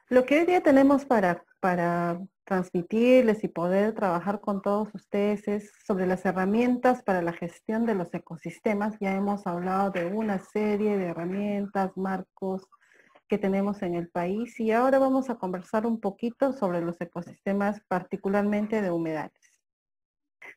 Lo que hoy día tenemos para transmitirles y poder trabajar con todos ustedes es sobre las herramientas para la gestión de los ecosistemas. Ya hemos hablado de una serie de herramientas, marcos que tenemos en el país y ahora vamos a conversar un poquito sobre los ecosistemas, particularmente de humedales.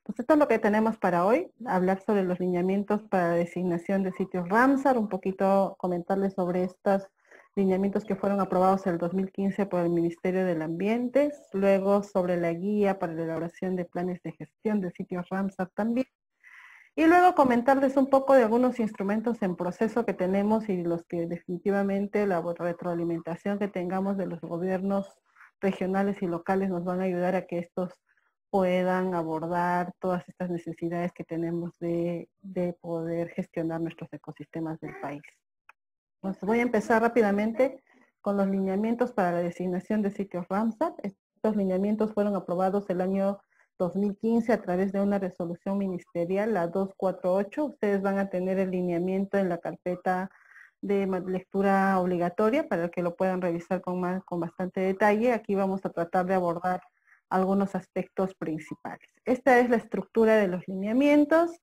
Pues esto es lo que tenemos para hoy, hablar sobre los lineamientos para la designación de sitios Ramsar, un poquito comentarles sobre estos lineamientos que fueron aprobados en el 2015 por el Ministerio del Ambiente, luego sobre la guía para la elaboración de planes de gestión de sitios Ramsar también, y luego comentarles un poco de algunos instrumentos en proceso que tenemos y los que definitivamente la retroalimentación que tengamos de los gobiernos regionales y locales nos van a ayudar a que estos puedan abordar todas estas necesidades que tenemos de poder gestionar nuestros ecosistemas del país. Entonces voy a empezar rápidamente con los lineamientos para la designación de sitios Ramsar. Estos lineamientos fueron aprobados el año 2015 a través de una resolución ministerial, la 248. Ustedes van a tener el lineamiento en la carpeta de lectura obligatoria para que lo puedan revisar con bastante detalle. Aquí vamos a tratar de abordar algunos aspectos principales. Esta es la estructura de los lineamientos.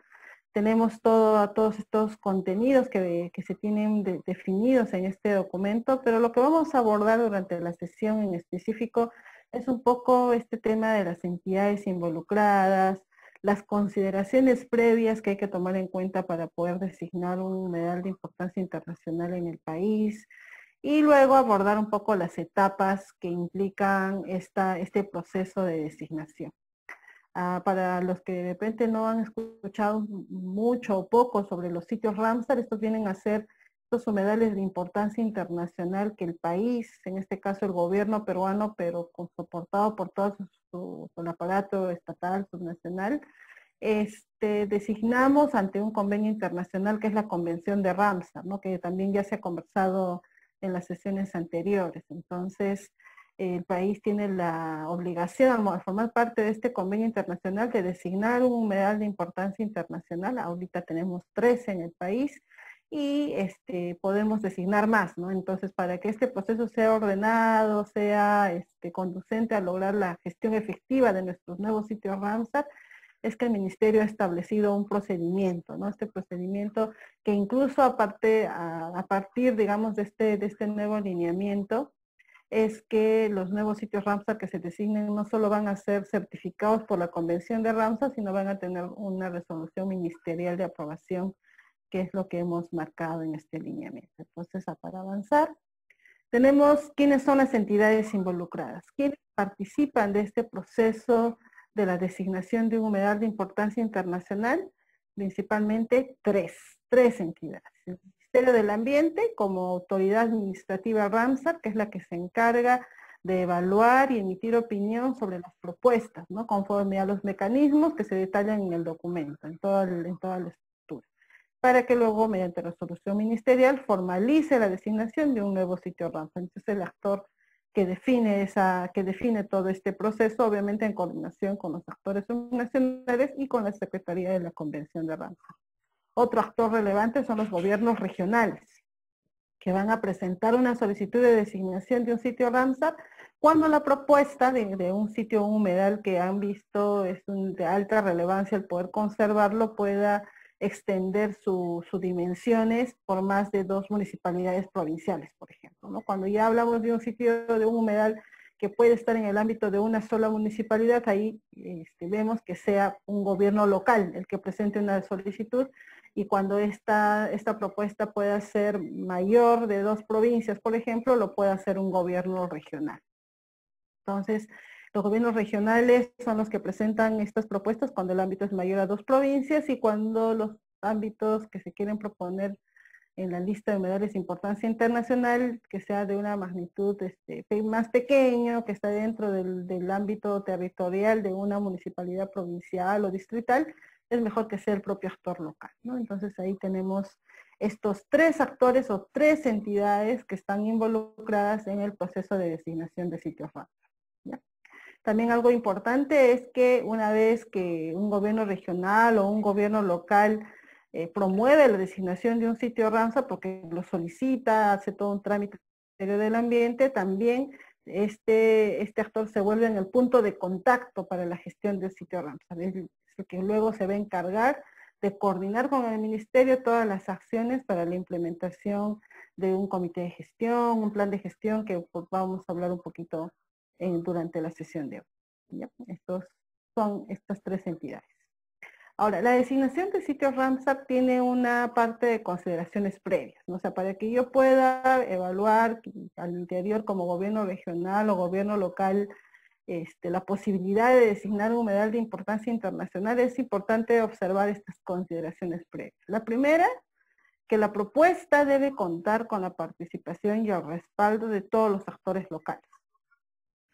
Tenemos todos estos contenidos que se tienen definidos en este documento, pero lo que vamos a abordar durante la sesión en específico es un poco este tema de las entidades involucradas, las consideraciones previas que hay que tomar en cuenta para poder designar un humedal de importancia internacional en el país, y luego abordar un poco las etapas que implican este proceso de designación. Para los que de repente no han escuchado mucho o poco sobre los sitios Ramsar, estos vienen a ser estos humedales de importancia internacional que el país, en este caso el gobierno peruano, pero soportado por todo el aparato estatal, subnacional, designamos ante un convenio internacional que es la Convención de Ramsar, ¿no? Que también ya se ha conversado en las sesiones anteriores. Entonces, el país tiene la obligación, al formar parte de este convenio internacional, de designar un humedal de importancia internacional. Ahorita tenemos 13 en el país y podemos designar más, ¿no? Entonces, para que este proceso sea ordenado, sea conducente a lograr la gestión efectiva de nuestros nuevos sitios Ramsar, es que el ministerio ha establecido un procedimiento, ¿no? Este procedimiento que incluso a partir, digamos, de este nuevo lineamiento, es que los nuevos sitios Ramsar que se designen no solo van a ser certificados por la Convención de Ramsar, sino van a tener una resolución ministerial de aprobación, que es lo que hemos marcado en este lineamiento. Entonces, para avanzar, tenemos quiénes son las entidades involucradas, quiénes participan de este proceso de la designación de un humedal de importancia internacional, principalmente tres entidades. El Ministerio del Ambiente como autoridad administrativa Ramsar, que es la que se encarga de evaluar y emitir opinión sobre las propuestas, ¿no? Conforme a los mecanismos que se detallan en el documento, en toda la estructura, para que luego, mediante resolución ministerial, formalice la designación de un nuevo sitio Ramsar. Entonces, el actor que define todo este proceso, obviamente en coordinación con los actores subnacionales y con la Secretaría de la Convención de Ramsar. Otro actor relevante son los gobiernos regionales, que van a presentar una solicitud de designación de un sitio Ramsar cuando la propuesta de un sitio humedal que han visto es de alta relevancia el poder conservarlo pueda extender sus dimensiones por más de 2 municipalidades provinciales, por ejemplo, ¿no? Cuando ya hablamos de un sitio, de un humedal que puede estar en el ámbito de una sola municipalidad, ahí vemos que sea un gobierno local el que presente una solicitud, y cuando esta propuesta pueda ser mayor de 2 provincias, por ejemplo, lo puede hacer un gobierno regional. Entonces, los gobiernos regionales son los que presentan estas propuestas cuando el ámbito es mayor a 2 provincias y cuando los ámbitos que se quieren proponer en la lista de humedales de importancia internacional, que sea de una magnitud más pequeño, que está dentro del ámbito territorial de una municipalidad provincial o distrital, es mejor que sea el propio actor local, ¿no? Entonces ahí tenemos estos 3 actores o 3 entidades que están involucradas en el proceso de designación de sitios Ramsar, ¿ya? También algo importante es que una vez que un gobierno regional o un gobierno local promueve la designación de un sitio Ramsar porque lo solicita, hace todo un trámite del Ministerio del Ambiente, también este actor se vuelve en el punto de contacto para la gestión del sitio Ramsar. Es el que luego se va a encargar de coordinar con el ministerio todas las acciones para la implementación de un comité de gestión, un plan de gestión que pues, vamos a hablar un poquito durante la sesión de hoy. ¿Ya? Estos son estas tres entidades. Ahora, la designación de sitios Ramsar tiene una parte de consideraciones previas, ¿no? O sea, para que yo pueda evaluar al interior como gobierno regional o gobierno local la posibilidad de designar un humedal de importancia internacional, es importante observar estas consideraciones previas. La primera, que la propuesta debe contar con la participación y el respaldo de todos los actores locales.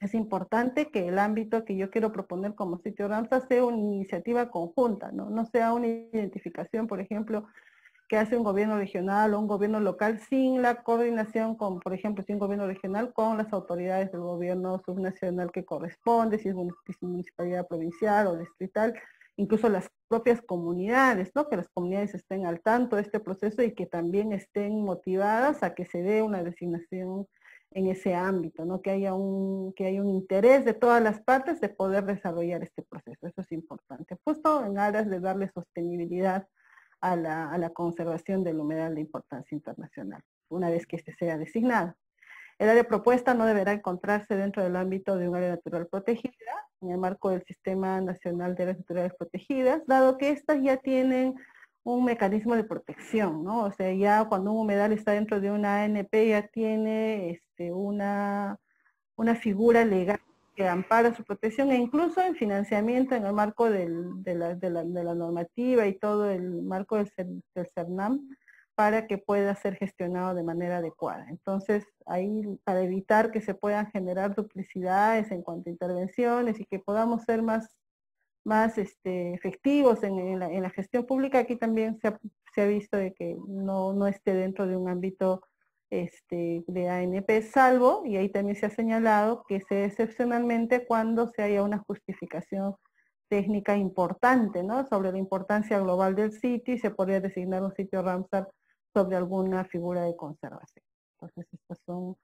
Es importante que el ámbito que yo quiero proponer como sitio Ramsar sea una iniciativa conjunta, ¿no? No sea una identificación, por ejemplo, que hace un gobierno regional o un gobierno local sin la coordinación con, por ejemplo, sin gobierno regional con las autoridades del gobierno subnacional que corresponde, si es municipalidad provincial o distrital, incluso las propias comunidades, ¿no? Que las comunidades estén al tanto de este proceso y que también estén motivadas a que se dé una designación en ese ámbito, ¿no? Que haya un interés de todas las partes de poder desarrollar este proceso. Eso es importante, justo en aras de darle sostenibilidad a la conservación del humedal de importancia internacional, una vez que este sea designado. El área propuesta no deberá encontrarse dentro del ámbito de un área natural protegida, en el marco del Sistema Nacional de Áreas Naturales Protegidas, dado que estas ya tienen un mecanismo de protección, ¿no? O sea, ya cuando un humedal está dentro de una ANP ya tiene una figura legal que ampara su protección e incluso en financiamiento en el marco de la normativa y todo el marco del CERNAM para que pueda ser gestionado de manera adecuada. Entonces, ahí para evitar que se puedan generar duplicidades en cuanto a intervenciones y que podamos ser más efectivos en la gestión pública, aquí también se ha visto de que no esté dentro de un ámbito de ANP, salvo, y ahí también se ha señalado, que sea excepcionalmente cuando se haya una justificación técnica importante, ¿no? Sobre la importancia global del sitio y se podría designar un sitio Ramsar sobre alguna figura de conservación. Entonces, estas son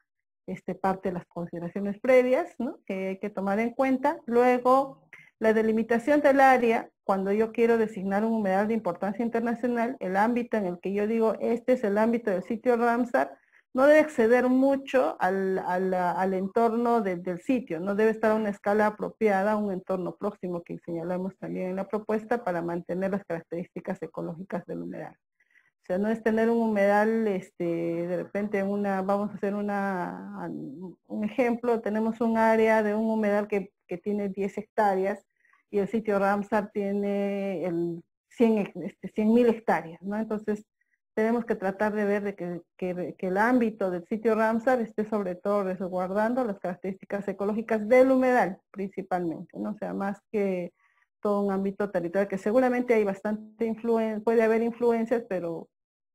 parte de las consideraciones previas, ¿no? Que hay que tomar en cuenta. Luego, la delimitación del área, cuando yo quiero designar un humedal de importancia internacional, el ámbito en el que yo digo, este es el ámbito del sitio Ramsar, no debe exceder mucho al entorno del sitio, no debe estar a una escala apropiada, un entorno próximo que señalamos también en la propuesta para mantener las características ecológicas del humedal. O sea, no es tener un humedal, de repente vamos a hacer un ejemplo, tenemos un área de un humedal que tiene 10 hectáreas y el sitio Ramsar tiene 100.000 hectáreas, ¿no? Entonces, tenemos que tratar de ver que el ámbito del sitio Ramsar esté sobre todo resguardando las características ecológicas del humedal, principalmente, ¿no? O sea, más que todo un ámbito territorial, que seguramente hay bastante influencia, puede haber influencias, pero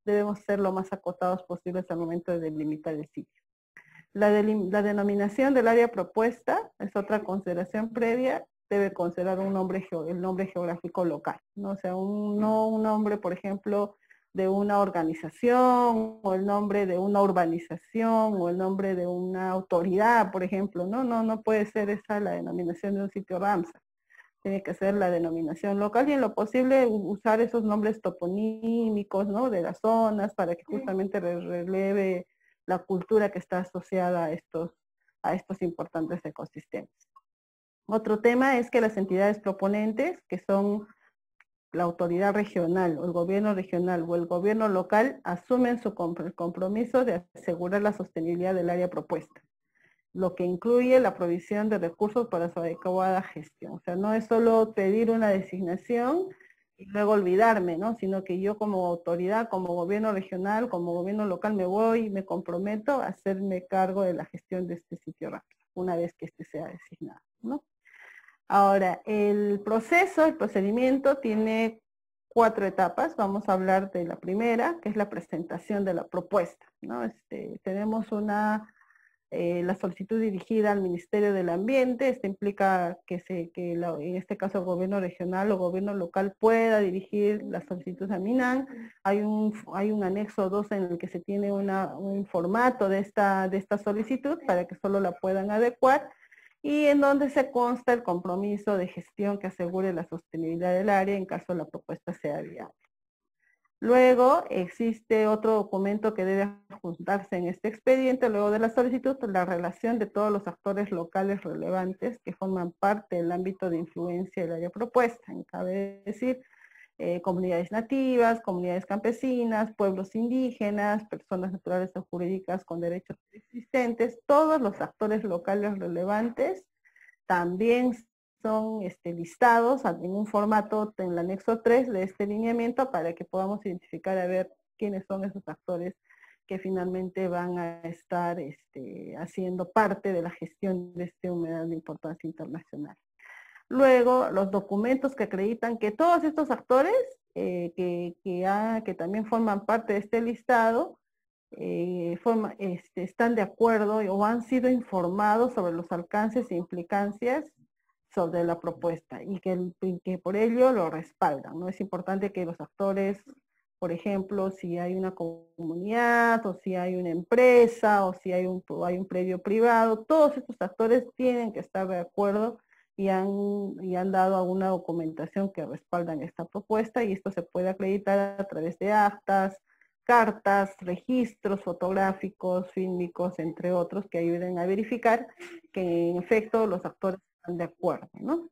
debemos ser lo más acotados posibles al momento de delimitar el sitio. La denominación del área propuesta es otra consideración previa, debe considerar el nombre geográfico local, ¿no? O sea, no un nombre, por ejemplo, de una organización, o el nombre de una urbanización, o el nombre de una autoridad, por ejemplo, no puede ser esa la denominación de un sitio Ramsar. Tiene que ser la denominación local y en lo posible usar esos nombres toponímicos, ¿no? De las zonas para que justamente releve la cultura que está asociada a estos importantes ecosistemas. Otro tema es que las entidades proponentes, que son la autoridad regional o el gobierno regional o el gobierno local, asumen el compromiso de asegurar la sostenibilidad del área propuesta, lo que incluye la provisión de recursos para su adecuada gestión. O sea, no es solo pedir una designación y luego olvidarme, ¿no? Sino que yo como autoridad, como gobierno regional, como gobierno local, me comprometo a hacerme cargo de la gestión de este sitio Ramsar, una vez que este sea designado, ¿no? Ahora, el procedimiento tiene 4 etapas. Vamos a hablar de la primera, que es la presentación de la propuesta, ¿no? Tenemos una la solicitud dirigida al Ministerio del Ambiente. Esto implica en este caso el gobierno regional o gobierno local pueda dirigir la solicitud a MINAN. Hay un anexo 2 en el que se tiene un formato de esta solicitud para que solo la puedan adecuar, y en donde se consta el compromiso de gestión que asegure la sostenibilidad del área en caso la propuesta sea viable. Luego existe otro documento que debe adjuntarse en este expediente, luego de la solicitud, la relación de todos los actores locales relevantes que forman parte del ámbito de influencia del área propuesta. Cabe decir, comunidades nativas, comunidades campesinas, pueblos indígenas, personas naturales o jurídicas con derechos existentes, todos los actores locales relevantes también son listados en un formato en el anexo 3 de este lineamiento para que podamos identificar a ver quiénes son esos actores que finalmente van a estar haciendo parte de la gestión de este humedal de importancia internacional. Luego, los documentos que acreditan que todos estos actores que también forman parte de este listado están de acuerdo o han sido informados sobre los alcances e implicancias sobre la propuesta y que por ello lo respaldan, ¿no? Es importante que los actores, por ejemplo, si hay una comunidad o si hay una empresa o si hay un predio privado, todos estos actores tienen que estar de acuerdo y han dado alguna documentación que respaldan esta propuesta, y esto se puede acreditar a través de actas, cartas, registros fotográficos, fílmicos, entre otros, que ayuden a verificar que en efecto los actores están de acuerdo, ¿no?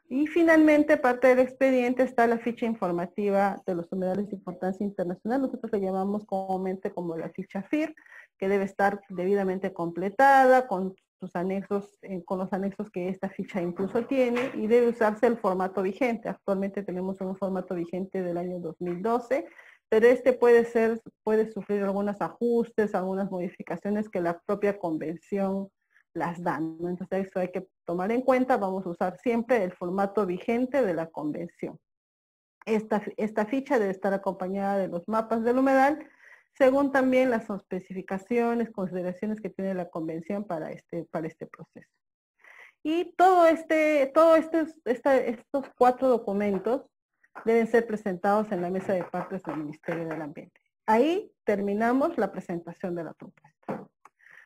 Y finalmente, parte del expediente está la ficha informativa de los humedales de importancia internacional. Nosotros le llamamos comúnmente como la ficha FIR, que debe estar debidamente completada con sus anexos, con los anexos que esta ficha incluso tiene, y debe usarse el formato vigente. Actualmente tenemos un formato vigente del año 2012, pero puede sufrir algunos ajustes, algunas modificaciones que la propia convención las dan, ¿no? Entonces eso hay que tomar en cuenta. Vamos a usar siempre el formato vigente de la convención. Esta ficha debe estar acompañada de los mapas del humedal, según también las especificaciones, consideraciones que tiene la convención para este proceso. Y estos 4 documentos deben ser presentados en la mesa de partes del Ministerio del Ambiente. Ahí terminamos la presentación de la propuesta.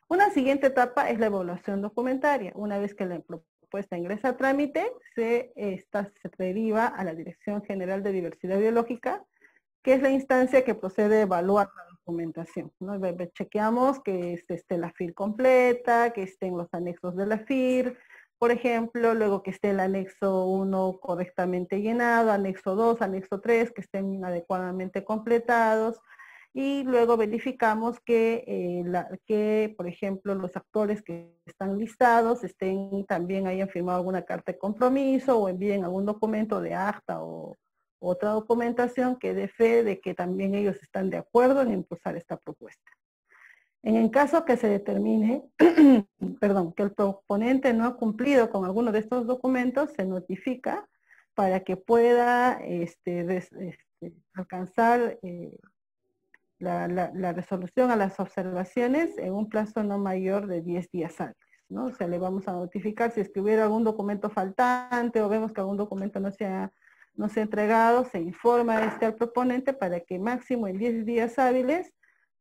Una siguiente etapa es la evaluación documentaria. Una vez que la propuesta ingresa a trámite, se deriva a la Dirección General de Diversidad Biológica, que es la instancia que procede a evaluar la documentación, ¿no? Chequeamos que esté la FIR completa, que estén los anexos de la FIR, por ejemplo, luego que esté el anexo 1 correctamente llenado, anexo 2, anexo 3, que estén adecuadamente completados, y luego verificamos que, por ejemplo, los actores que están listados también hayan firmado alguna carta de compromiso o envíen algún documento de acta o otra documentación que dé fe de que también ellos están de acuerdo en impulsar esta propuesta. En el caso que se determine, perdón, que el proponente no ha cumplido con alguno de estos documentos, se notifica para que pueda alcanzar la resolución a las observaciones en un plazo no mayor de 10 días hábiles, ¿no? O sea, le vamos a notificar si es que hubiera algún documento faltante o vemos que algún documento no se ha entregado, se informa al proponente para que máximo en 10 días hábiles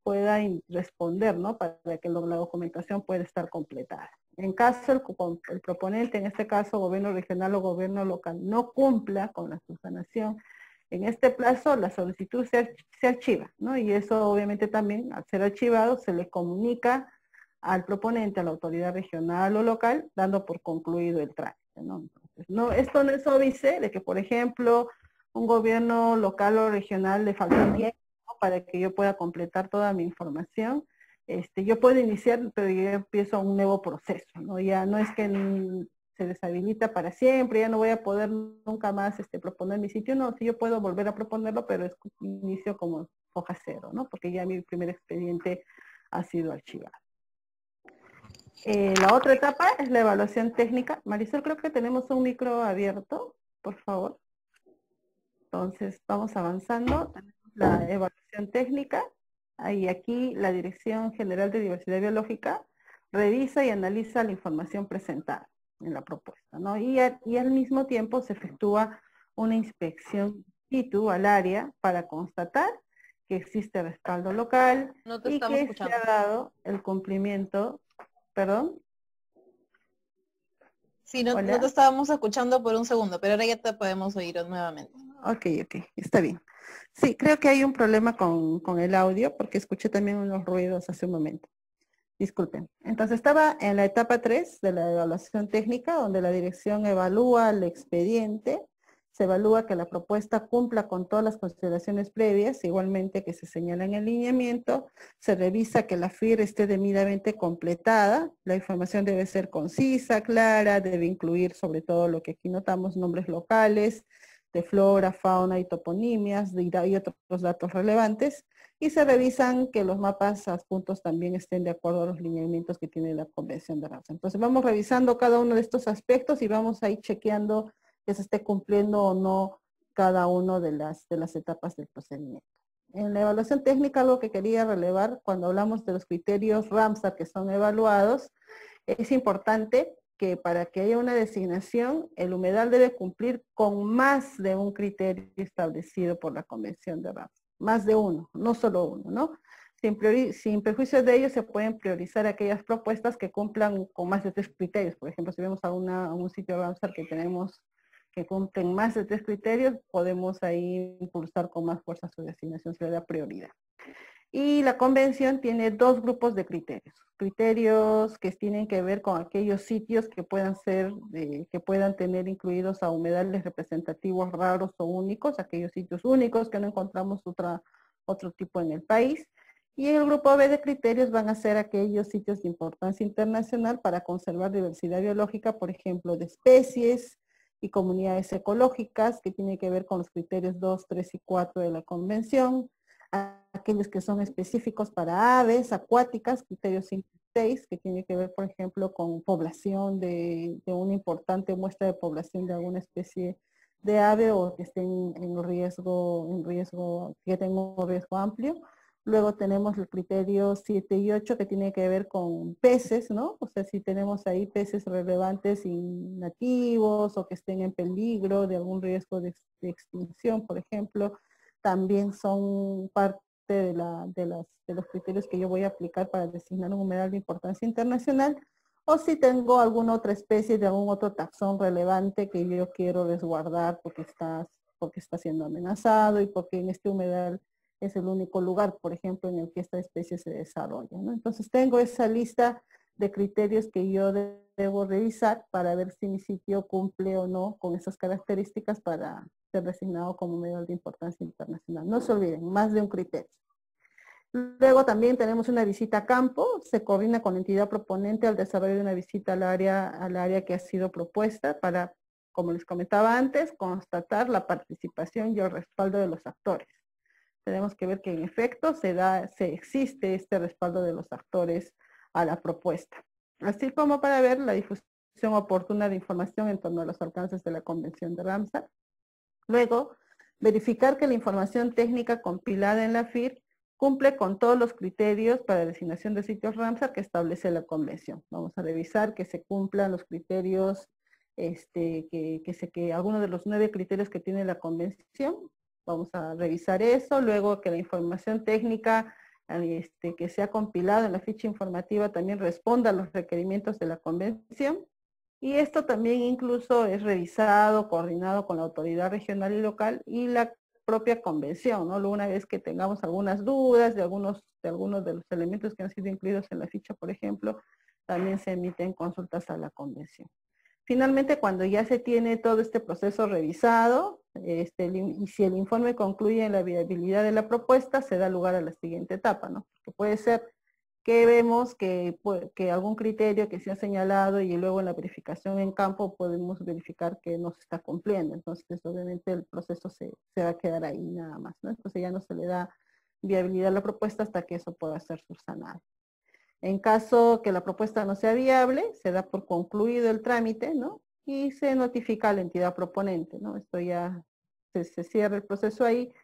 pueda responder, ¿no? Para que la documentación pueda estar completada. En caso el proponente, en este caso gobierno regional o gobierno local, no cumpla con la subsanación en este plazo, la solicitud se archiva, ¿no? Y eso obviamente también, al ser archivado, se le comunica al proponente, a la autoridad regional o local, dando por concluido el trámite, ¿no? Entonces, esto no es óbice de que, por ejemplo, un gobierno local o regional le falta tiempo, ¿no?, para que yo pueda completar toda mi información. Yo puedo iniciar, pero yo empiezo un nuevo proceso, ¿no? Ya no es que se deshabilita para siempre, ya no voy a poder nunca más proponer mi sitio, no, sí yo puedo volver a proponerlo, pero es inicio como hoja cero, ¿no? Porque ya mi primer expediente ha sido archivado. La otra etapa es la evaluación técnica. Marisol, creo que tenemos un micro abierto, por favor. Entonces, vamos avanzando. Tenemos la evaluación técnica. Ahí aquí la Dirección General de Diversidad Biológica revisa y analiza la información presentada en la propuesta, ¿no? Y al mismo tiempo se efectúa una inspección in situ al área para constatar que existe respaldo local No te y estamos que se escuchando. ha dado el cumplimiento, perdón, Sí, no te hola, estábamos escuchando por un segundo, pero ahora ya te podemos oír nuevamente. ok, está bien. Sí, creo que hay un problema con el audio porque escuché también unos ruidos hace un momento. Disculpen. Entonces estaba en la etapa 3 de la evaluación técnica, donde la dirección evalúa el expediente, se evalúa que la propuesta cumpla con todas las consideraciones previas, igualmente que se señala en el lineamiento, se revisa que la FIR esté debidamente completada, la información debe ser concisa, clara, debe incluir sobre todo lo que aquí notamos, nombres locales, de flora, fauna y toponimias, y otros datos relevantes, y se revisan que los mapas adjuntos también estén de acuerdo a los lineamientos que tiene la Convención de Ramsar. Entonces vamos revisando cada uno de estos aspectos y vamos a ir chequeando que se esté cumpliendo o no cada una de las etapas del procedimiento. En la evaluación técnica, algo que quería relevar cuando hablamos de los criterios Ramsar que son evaluados, es importante que para que haya una designación, el humedal debe cumplir con más de un criterio establecido por la Convención de Ramsar. Más de uno, no solo uno, ¿no? Sin perjuicio de ello, se pueden priorizar aquellas propuestas que cumplan con más de 3 criterios. Por ejemplo, si vemos a un sitio Ramsar que tenemos que cumplen más de 3 criterios, podemos ahí impulsar con más fuerza su designación, se le da prioridad. Y la convención tiene dos grupos de criterios. Criterios que tienen que ver con aquellos sitios que puedan ser, que puedan tener incluidos a humedales representativos raros o únicos, aquellos sitios únicos que no encontramos otro tipo en el país. Y en el grupo B de criterios van a ser aquellos sitios de importancia internacional para conservar diversidad biológica, por ejemplo, de especies y comunidades ecológicas, que tiene que ver con los criterios 2, 3 y 4 de la convención, aquellos que son específicos para aves acuáticas, criterios 5 y 6, que tiene que ver, por ejemplo, con población de una importante muestra de población de alguna especie de ave o que estén en riesgo, que tenga un riesgo amplio. Luego tenemos el criterio 7 y 8 que tiene que ver con peces, ¿no? O sea, si tenemos ahí peces relevantes y nativos o que estén en peligro de algún riesgo de extinción, por ejemplo, también son parte de los criterios que yo voy a aplicar para designar un humedal de importancia internacional, o si tengo alguna otra especie de algún otro taxón relevante que yo quiero resguardar porque está siendo amenazado y porque en este humedal es el único lugar, por ejemplo, en el que esta especie se desarrolla, ¿no? Entonces tengo esa lista de criterios que yo debo revisar para ver si mi sitio cumple o no con esas características para ser designado como humedal de importancia internacional. No se olviden, más de un criterio. Luego también tenemos una visita a campo, se coordina con la entidad proponente al desarrollo de una visita al área que ha sido propuesta para, como les comentaba antes, constatar la participación y el respaldo de los actores. Tenemos que ver que en efecto existe este respaldo de los actores a la propuesta, así como para ver la difusión oportuna de información en torno a los alcances de la Convención de Ramsar. Luego, verificar que la información técnica compilada en la FIR cumple con todos los criterios para designación de sitios Ramsar que establece la convención. Vamos a revisar que se cumplan los criterios, que algunos de los 9 criterios que tiene la convención. Vamos a revisar eso. Luego que la información técnica que se ha compilado en la ficha informativa también responda a los requerimientos de la convención. Y esto también incluso es revisado, coordinado con la autoridad regional y local y la propia convención, ¿no? Luego, una vez que tengamos algunas dudas de algunos de los elementos que han sido incluidos en la ficha, por ejemplo, también se emiten consultas a la convención. Finalmente, cuando ya se tiene todo este proceso revisado, y si el informe concluye en la viabilidad de la propuesta, se da lugar a la siguiente etapa, ¿no? Que puede ser que vemos que algún criterio que se ha señalado y luego en la verificación en campo podemos verificar que no se está cumpliendo. Entonces, obviamente el proceso se va a quedar ahí nada más, ¿no? Entonces ya no se le da viabilidad a la propuesta hasta que eso pueda ser subsanado. En caso que la propuesta no sea viable, se da por concluido el trámite, ¿no? Y se notifica a la entidad proponente, ¿no? Esto ya se cierra el proceso ahí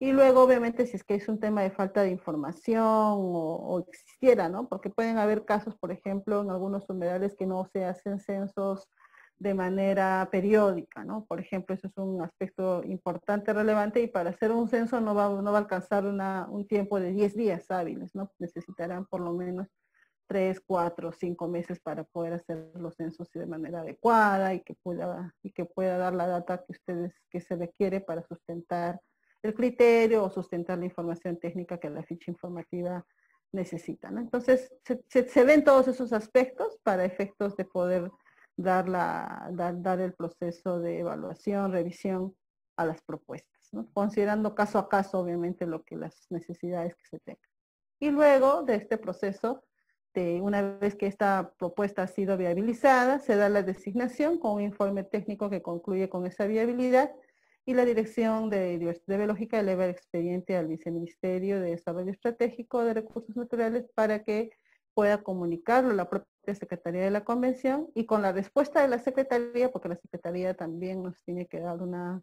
Y luego, obviamente, si es que es un tema de falta de información o existiera, ¿no? Porque pueden haber casos, por ejemplo, en algunos humedales que no se hacen censos de manera periódica, ¿no? Por ejemplo, eso es un aspecto importante, relevante, y para hacer un censo no va a alcanzar un tiempo de 10 días hábiles, ¿no? Necesitarán por lo menos 3, 4, 5 meses para poder hacer los censos de manera adecuada y que pueda dar la data que se requiere para sustentar el criterio o sustentar la información técnica que la ficha informativa necesita, ¿no? Entonces, se ven todos esos aspectos para efectos de poder dar el proceso de evaluación, revisión a las propuestas, ¿no? Considerando caso a caso, obviamente, las necesidades que se tengan. Y luego de este proceso, una vez que esta propuesta ha sido viabilizada, se da la designación con un informe técnico que concluye con esa viabilidad, y la Dirección de Diversidad Biológica eleva el expediente al Viceministerio de Desarrollo Estratégico de Recursos Naturales para que pueda comunicarlo a la propia Secretaría de la Convención, y con la respuesta de la Secretaría, porque la Secretaría también nos tiene que dar una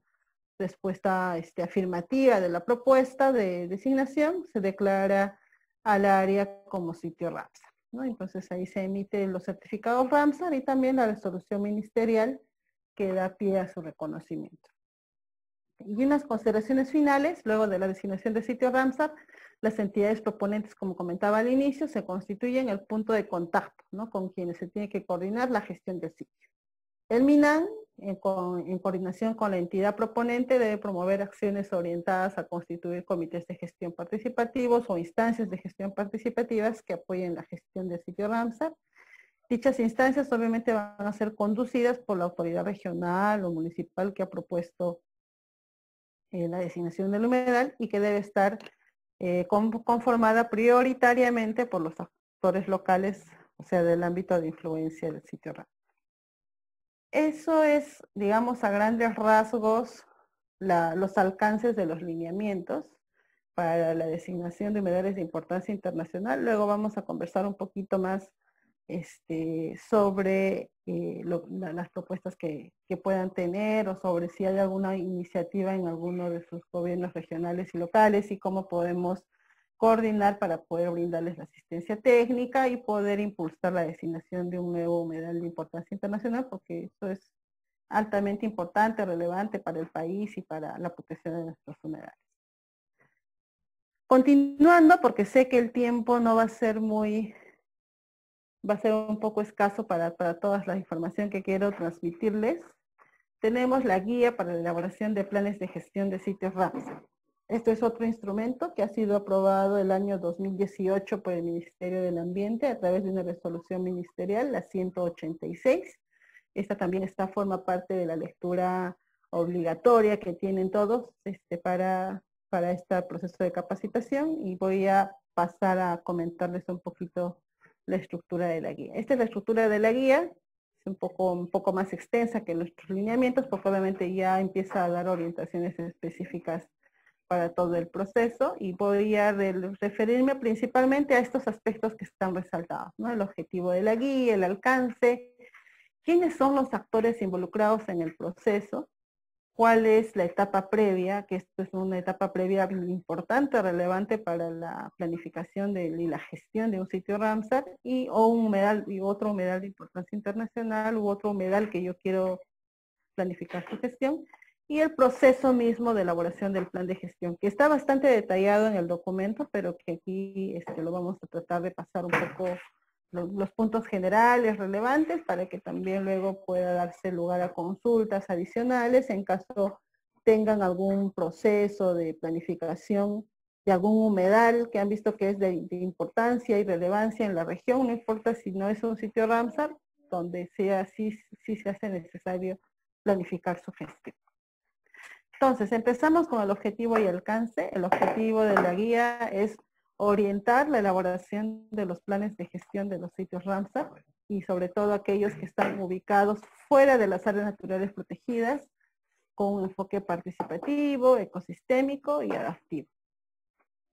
respuesta afirmativa de la propuesta de designación, se declara al área como sitio Ramsar, ¿no? Entonces ahí se emiten los certificados Ramsar y también la resolución ministerial que da pie a su reconocimiento. Y unas consideraciones finales: luego de la designación de sitio Ramsar, las entidades proponentes, como comentaba al inicio, se constituyen el punto de contacto, ¿no?, con quienes se tiene que coordinar la gestión del sitio. El MINAN, en coordinación con la entidad proponente, debe promover acciones orientadas a constituir comités de gestión participativos o instancias de gestión participativas que apoyen la gestión del sitio Ramsar. Dichas instancias obviamente van a ser conducidas por la autoridad regional o municipal que ha propuesto la designación del humedal, y que debe estar conformada prioritariamente por los actores locales, o sea, del ámbito de influencia del sitio Ramsar. Eso es, digamos, a grandes rasgos, los alcances de los lineamientos para la designación de humedales de importancia internacional. Luego vamos a conversar un poquito más sobre las propuestas que puedan tener, o sobre si hay alguna iniciativa en alguno de sus gobiernos regionales y locales, y cómo podemos coordinar para poder brindarles la asistencia técnica y poder impulsar la designación de un nuevo humedal de importancia internacional, porque eso es altamente importante, relevante para el país y para la protección de nuestros humedales. Continuando, porque sé que el tiempo no va a ser va a ser un poco escaso para toda la información que quiero transmitirles, tenemos la guía para la elaboración de planes de gestión de sitios Ramsar. Esto es otro instrumento que ha sido aprobado el año 2018 por el Ministerio del Ambiente a través de una resolución ministerial, la 186. Esta también forma parte de la lectura obligatoria que tienen todos para este proceso de capacitación, y voy a pasar a comentarles un poquito la estructura de la guía. Esta es la estructura de la guía. Es un poco más extensa que nuestros lineamientos, porque obviamente ya empieza a dar orientaciones específicas para todo el proceso, y voy a referirme principalmente a estos aspectos que están resaltados, ¿no? El objetivo de la guía, el alcance, quiénes son los actores involucrados en el proceso, cuál es la etapa previa, que esto es una etapa previa importante, relevante para la planificación y la gestión de un sitio Ramsar, o un humedal, y otro humedal de importancia internacional, u otro humedal que yo quiero planificar su gestión, y el proceso mismo de elaboración del plan de gestión, que está bastante detallado en el documento, pero que aquí lo vamos a tratar de pasar un poco los puntos generales relevantes, para que también luego pueda darse lugar a consultas adicionales en caso tengan algún proceso de planificación de algún humedal que han visto que es de importancia y relevancia en la región, no importa si no es un sitio Ramsar, donde sí se hace necesario planificar su gestión. Entonces, empezamos con el objetivo y alcance. El objetivo de la guía es orientar la elaboración de los planes de gestión de los sitios Ramsar, y sobre todo aquellos que están ubicados fuera de las áreas naturales protegidas, con un enfoque participativo, ecosistémico y adaptivo.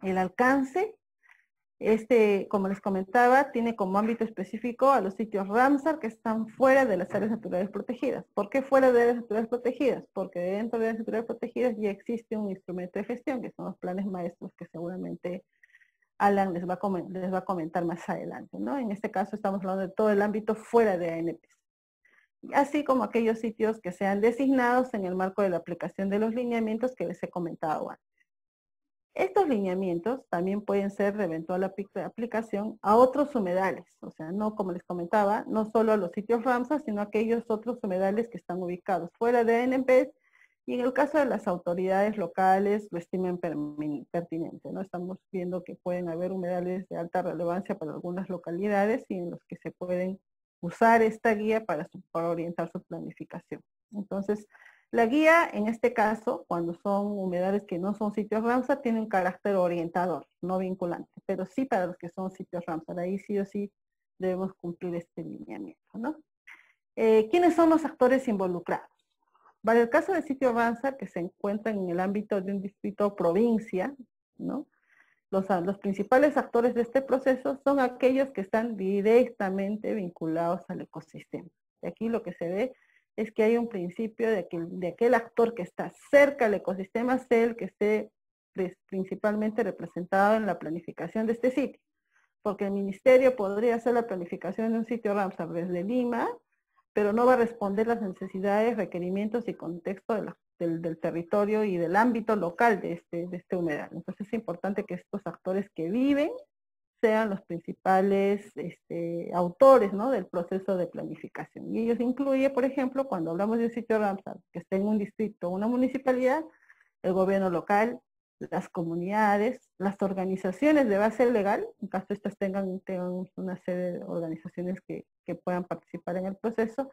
El alcance Como les comentaba, tiene como ámbito específico a los sitios Ramsar que están fuera de las áreas naturales protegidas. ¿Por qué fuera de áreas naturales protegidas? Porque dentro de áreas naturales protegidas ya existe un instrumento de gestión, que son los planes maestros que seguramente Alan les va a comentar más adelante, ¿no? En este caso estamos hablando de todo el ámbito fuera de ANPs, así como aquellos sitios que sean designados en el marco de la aplicación de los lineamientos que les he comentado antes. Estos lineamientos también pueden ser de eventual aplicación a otros humedales, o sea, no como les comentaba, no solo a los sitios Ramsar, sino a aquellos otros humedales que están ubicados fuera de ANPs, y en el caso de las autoridades locales lo estimen pertinente, ¿no? Estamos viendo que pueden haber humedales de alta relevancia para algunas localidades y en los que se pueden usar esta guía para orientar su planificación. Entonces, la guía, en este caso, cuando son humedales que no son sitios Ramsar, tiene un carácter orientador, no vinculante, pero sí para los que son sitios Ramsar, ahí sí o sí debemos cumplir este lineamiento, ¿no? ¿Quiénes son los actores involucrados? Para el caso del sitio Ramsar, que se encuentra en el ámbito de un distrito o provincia, ¿no? Los principales actores de este proceso son aquellos que están directamente vinculados al ecosistema. Y aquí lo que se ve es que hay un principio de aquel actor que está cerca al ecosistema sea el que esté principalmente representado en la planificación de este sitio. Porque el ministerio podría hacer la planificación de un sitio Ramsar desde Lima, pero no va a responder las necesidades, requerimientos y contexto del territorio y del ámbito local de este humedal. Entonces es importante que estos actores que viven sean los principales autores, ¿no?, del proceso de planificación. Y ellos incluyen, por ejemplo, cuando hablamos de un sitio Ramsar que esté en un distrito o una municipalidad, el gobierno local, las comunidades, las organizaciones de base legal, en caso estas tengan una serie de organizaciones que puedan participar en el proceso,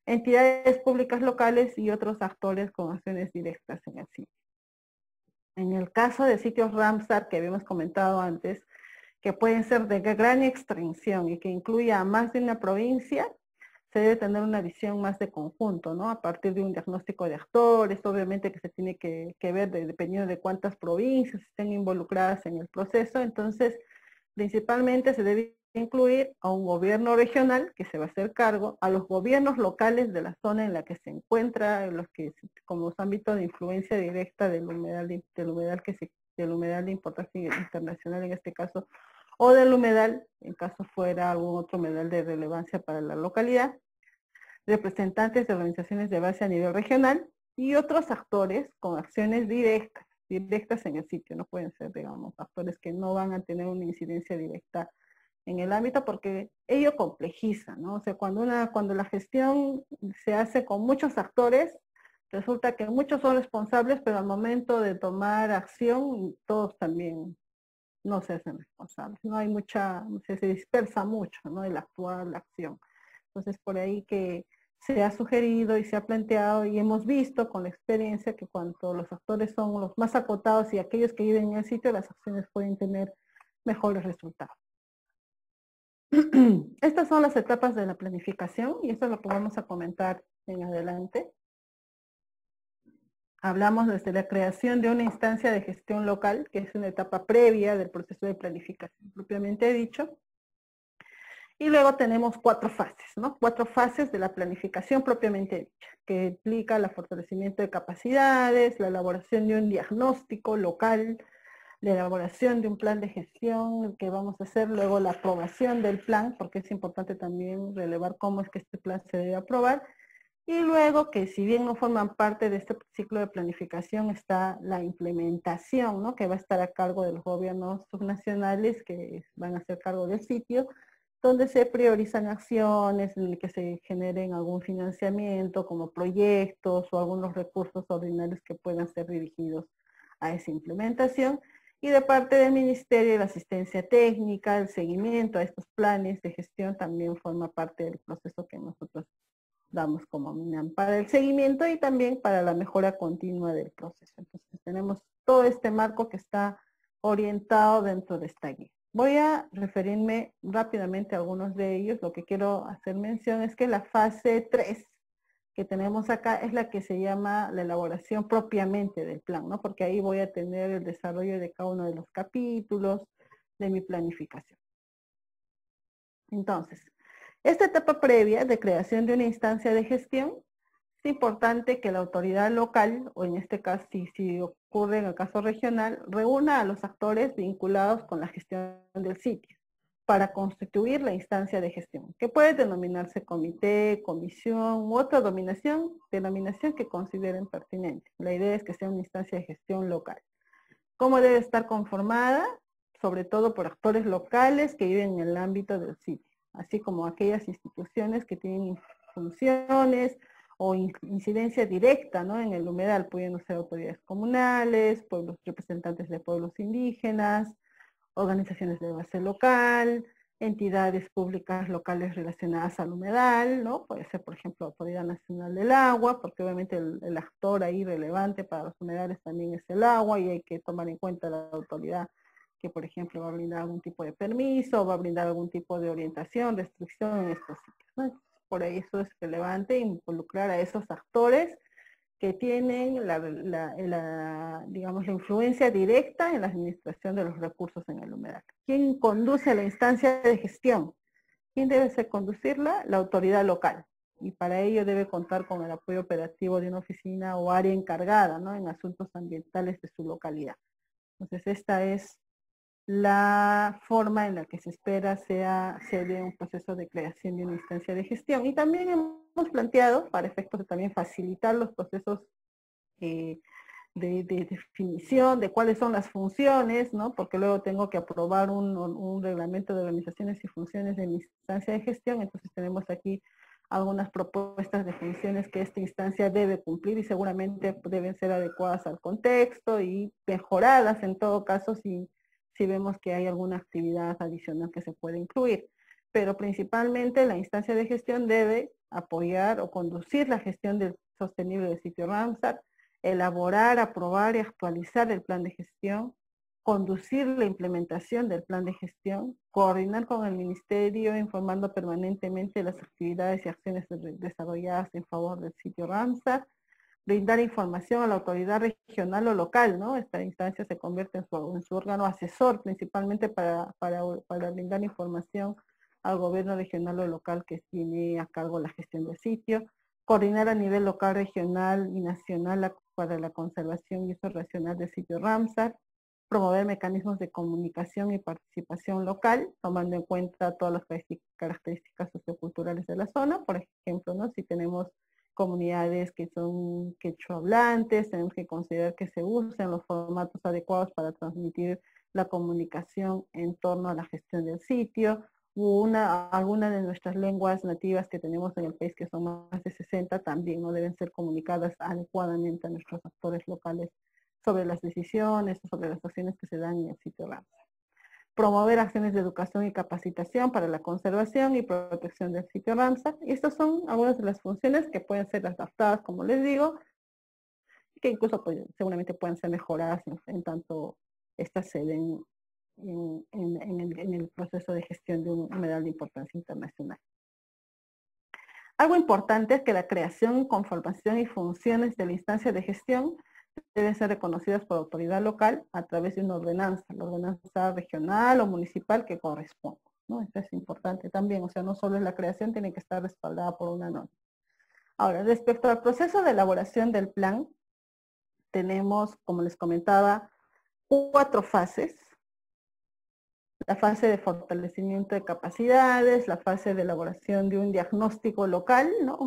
entidades públicas locales y otros actores con acciones directas en el sitio. En el caso de sitios Ramsar que habíamos comentado antes, que pueden ser de gran extensión y que incluya a más de una provincia, se debe tener una visión más de conjunto, ¿no? A partir de un diagnóstico de actores, obviamente que se tiene que ver dependiendo de cuántas provincias estén involucradas en el proceso. Entonces, principalmente se debe incluir a un gobierno regional que se va a hacer cargo, a los gobiernos locales de la zona en la que se encuentra, los que como ámbito de influencia directa del humedal de importancia internacional en este caso, o del humedal, en caso fuera algún otro humedal de relevancia para la localidad, representantes de organizaciones de base a nivel regional y otros actores con acciones directas en el sitio. No pueden ser, digamos, actores que no van a tener una incidencia directa en el ámbito porque ello complejiza, ¿no? O sea, cuando la gestión se hace con muchos actores, resulta que muchos son responsables, pero al momento de tomar acción, todos también no se hacen responsables. No hay se dispersa mucho, ¿no?, el actuar, la acción. Entonces, por ahí que se ha sugerido y se ha planteado y hemos visto con la experiencia que cuando los actores son los más acotados y aquellos que viven en el sitio, las acciones pueden tener mejores resultados. Estas son las etapas de la planificación y esto es lo que vamos a comentar en adelante. Hablamos desde la creación de una instancia de gestión local, que es una etapa previa del proceso de planificación propiamente dicho. Y luego tenemos 4 fases, ¿no? 4 fases de la planificación propiamente dicha, que implica el fortalecimiento de capacidades, la elaboración de un diagnóstico local, la elaboración de un plan de gestión que vamos a hacer, luego la aprobación del plan, porque es importante también relevar cómo es que este plan se debe aprobar, y luego que si bien no forman parte de este ciclo de planificación está la implementación, ¿no?, que va a estar a cargo de los gobiernos subnacionales que van a hacer cargo del sitio, donde se priorizan acciones en las que se generen algún financiamiento como proyectos o algunos recursos ordinarios que puedan ser dirigidos a esa implementación. Y de parte del Ministerio, la asistencia técnica, el seguimiento a estos planes de gestión también forma parte del proceso que nosotros damos como MINAM para el seguimiento y también para la mejora continua del proceso. Entonces tenemos todo este marco que está orientado dentro de esta guía. Voy a referirme rápidamente a algunos de ellos. Lo que quiero hacer mención es que la fase 3 que tenemos acá es la que se llama la elaboración propiamente del plan, ¿no? Porque ahí voy a tener el desarrollo de cada uno de los capítulos, de mi planificación. Entonces, esta etapa previa de creación de una instancia de gestión, es importante que la autoridad local, o en este caso, si ocurre en el caso regional, reúna a los actores vinculados con la gestión del sitio para constituir la instancia de gestión, que puede denominarse comité, comisión u otra denominación que consideren pertinente. La idea es que sea una instancia de gestión local. ¿Cómo debe estar conformada? Sobre todo por actores locales que viven en el ámbito del sitio, así como aquellas instituciones que tienen funciones o incidencia directa, ¿no?, en el humedal, pudiendo ser autoridades comunales, pueblos, representantes de pueblos indígenas, organizaciones de base local, entidades públicas locales relacionadas al humedal, ¿no? Puede ser, por ejemplo, Autoridad Nacional del Agua, porque obviamente el actor ahí relevante para los humedales también es el agua, y hay que tomar en cuenta la autoridad que, por ejemplo, va a brindar algún tipo de permiso, va a brindar algún tipo de orientación, restricción en estos sitios, ¿no? Por ahí eso es relevante, involucrar a esos actores que tienen digamos, la influencia directa en la administración de los recursos en el humedal. ¿Quién conduce la instancia de gestión? ¿Quién debe ser conducirla? La autoridad local. Y para ello debe contar con el apoyo operativo de una oficina o área encargada, ¿no?, en asuntos ambientales de su localidad. Entonces esta es la forma en la que se espera se dé un proceso de creación de una instancia de gestión. Y también hemos planteado, para efectos de también facilitar los procesos de definición de cuáles son las funciones, ¿no?, porque luego tengo que aprobar un reglamento de organizaciones y funciones de mi instancia de gestión. Entonces tenemos aquí algunas propuestas de funciones que esta instancia debe cumplir y seguramente deben ser adecuadas al contexto y mejoradas en todo caso si vemos que hay alguna actividad adicional que se puede incluir. Pero principalmente la instancia de gestión debe apoyar o conducir la gestión del sostenible del sitio Ramsar, elaborar, aprobar y actualizar el plan de gestión, conducir la implementación del plan de gestión, coordinar con el ministerio, informando permanentemente las actividades y acciones desarrolladas en favor del sitio Ramsar, brindar información a la autoridad regional o local, ¿no? Esta instancia se convierte en su órgano asesor, principalmente para brindar información al gobierno regional o local que tiene a cargo la gestión del sitio, coordinar a nivel local, regional y nacional para la conservación y uso racional del sitio Ramsar, promover mecanismos de comunicación y participación local, tomando en cuenta todas las características socioculturales de la zona. Por ejemplo, ¿no?, si tenemos comunidades que son quechua hablantes, tenemos que considerar que se usen los formatos adecuados para transmitir la comunicación en torno a la gestión del sitio, algunas de nuestras lenguas nativas que tenemos en el país, que son más de 60, también no deben ser comunicadas adecuadamente a nuestros actores locales sobre las decisiones o sobre las acciones que se dan en el sitio Ramsar. Promover acciones de educación y capacitación para la conservación y protección del sitio Ramsar. Y estas son algunas de las funciones que pueden ser adaptadas, como les digo, y que incluso seguramente pueden ser mejoradas en tanto estas se den en el proceso de gestión de un humedal de importancia internacional. Algo importante es que la creación, conformación y funciones de la instancia de gestión deben ser reconocidas por autoridad local a través de una ordenanza, la ordenanza regional o municipal que corresponda, ¿no? Esto es importante también, o sea, no solo es la creación, tiene que estar respaldada por una norma. Ahora, respecto al proceso de elaboración del plan, tenemos, como les comentaba, 4 fases. La fase de fortalecimiento de capacidades, la fase de elaboración de un diagnóstico local, ¿no?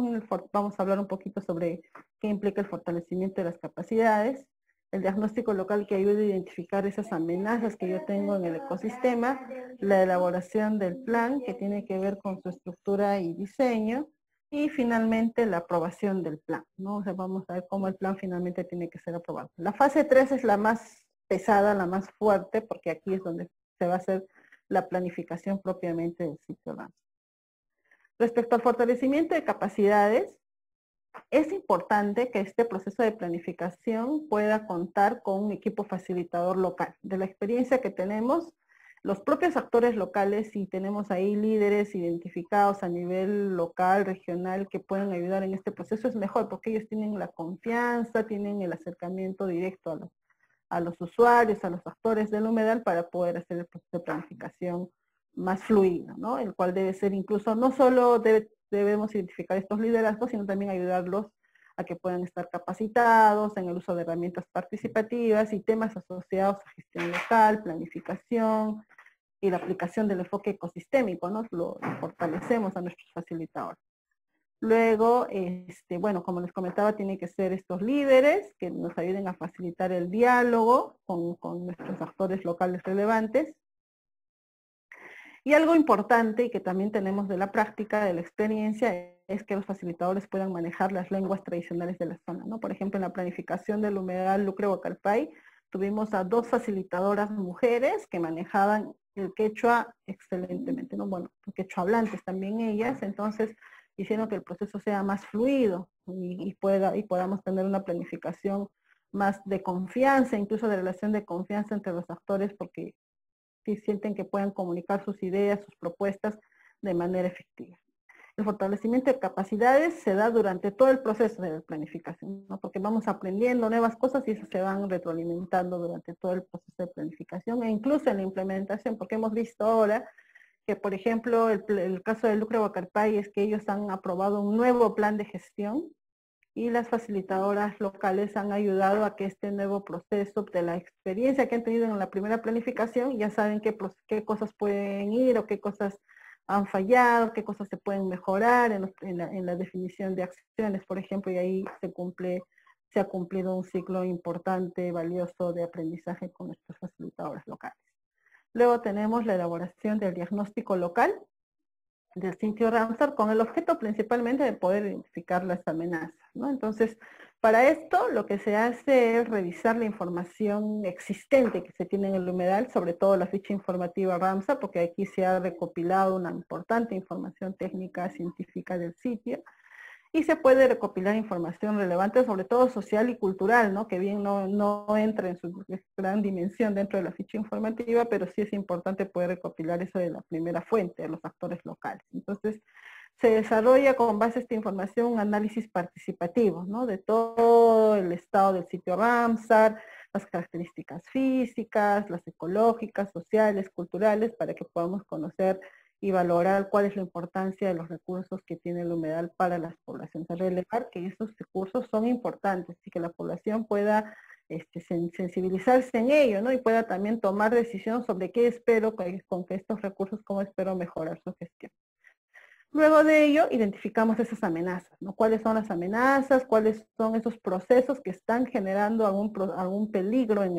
Vamos a hablar un poquito sobre qué implica el fortalecimiento de las capacidades, el diagnóstico local que ayuda a identificar esas amenazas que yo tengo en el ecosistema, la elaboración del plan que tiene que ver con su estructura y diseño, y finalmente la aprobación del plan, ¿no? O sea, vamos a ver cómo el plan finalmente tiene que ser aprobado. La fase 3 es la más pesada, la más fuerte, porque aquí es donde se va a hacer la planificación propiamente del sitio Ramsar. Respecto al fortalecimiento de capacidades, es importante que este proceso de planificación pueda contar con un equipo facilitador local. De la experiencia que tenemos, los propios actores locales, si tenemos ahí líderes identificados a nivel local, regional, que pueden ayudar en este proceso, es mejor, porque ellos tienen la confianza, tienen el acercamiento directo a los usuarios, a los actores del humedal para poder hacer el proceso de planificación más fluido, ¿no? El cual debe ser incluso, no solo debemos identificar estos liderazgos, sino también ayudarlos a que puedan estar capacitados en el uso de herramientas participativas y temas asociados a gestión local, planificación y la aplicación del enfoque ecosistémico, ¿no? Lo fortalecemos a nuestros facilitadores. Luego, bueno, como les comentaba, tienen que ser estos líderes que nos ayuden a facilitar el diálogo con nuestros actores locales relevantes. Y algo importante y que también tenemos de la práctica, de la experiencia, es que los facilitadores puedan manejar las lenguas tradicionales de la zona, ¿no? Por ejemplo, en la planificación del humedal Lucre Huacalpay, tuvimos a 2 facilitadoras mujeres que manejaban el quechua excelentemente, ¿no? Bueno, quechua hablantes también ellas, entonces hicieron que el proceso sea más fluido y podamos tener una planificación más de confianza, incluso de relación de confianza entre los actores, porque si sienten que puedan comunicar sus ideas, sus propuestas de manera efectiva. El fortalecimiento de capacidades se da durante todo el proceso de planificación, ¿no? Porque vamos aprendiendo nuevas cosas y eso se van retroalimentando durante todo el proceso de planificación e incluso en la implementación, porque hemos visto ahora que, por ejemplo, el caso de Lucre Huacalpay es que ellos han aprobado un nuevo plan de gestión y las facilitadoras locales han ayudado a que este nuevo proceso, de la experiencia que han tenido en la primera planificación, ya saben qué cosas pueden ir o qué cosas han fallado, qué cosas se pueden mejorar en la definición de acciones, por ejemplo, y ahí se ha cumplido un ciclo importante, valioso de aprendizaje con nuestros facilitadores locales. Luego tenemos la elaboración del diagnóstico local del sitio Ramsar con el objeto principalmente de poder identificar las amenazas, ¿no? Entonces, para esto lo que se hace es revisar la información existente que se tiene en el humedal, sobre todo la ficha informativa Ramsar, porque aquí se ha recopilado una importante información técnica científica del sitio, y se puede recopilar información relevante, sobre todo social y cultural, ¿no? Que bien no entra en su gran dimensión dentro de la ficha informativa, pero sí es importante poder recopilar eso de la primera fuente, de los actores locales. Entonces, se desarrolla con base a esta información un análisis participativo, ¿no? De todo el estado del sitio Ramsar, las características físicas, las ecológicas, sociales, culturales, para que podamos conocer y valorar cuál es la importancia de los recursos que tiene el humedal para las poblaciones. Relevar que esos recursos son importantes y que la población pueda sensibilizarse en ello, ¿no? Y pueda también tomar decisiones sobre qué espero con que estos recursos, cómo espero mejorar su gestión. Luego de ello, identificamos esas amenazas, ¿no? ¿Cuáles son las amenazas? ¿Cuáles son esos procesos que están generando algún peligro en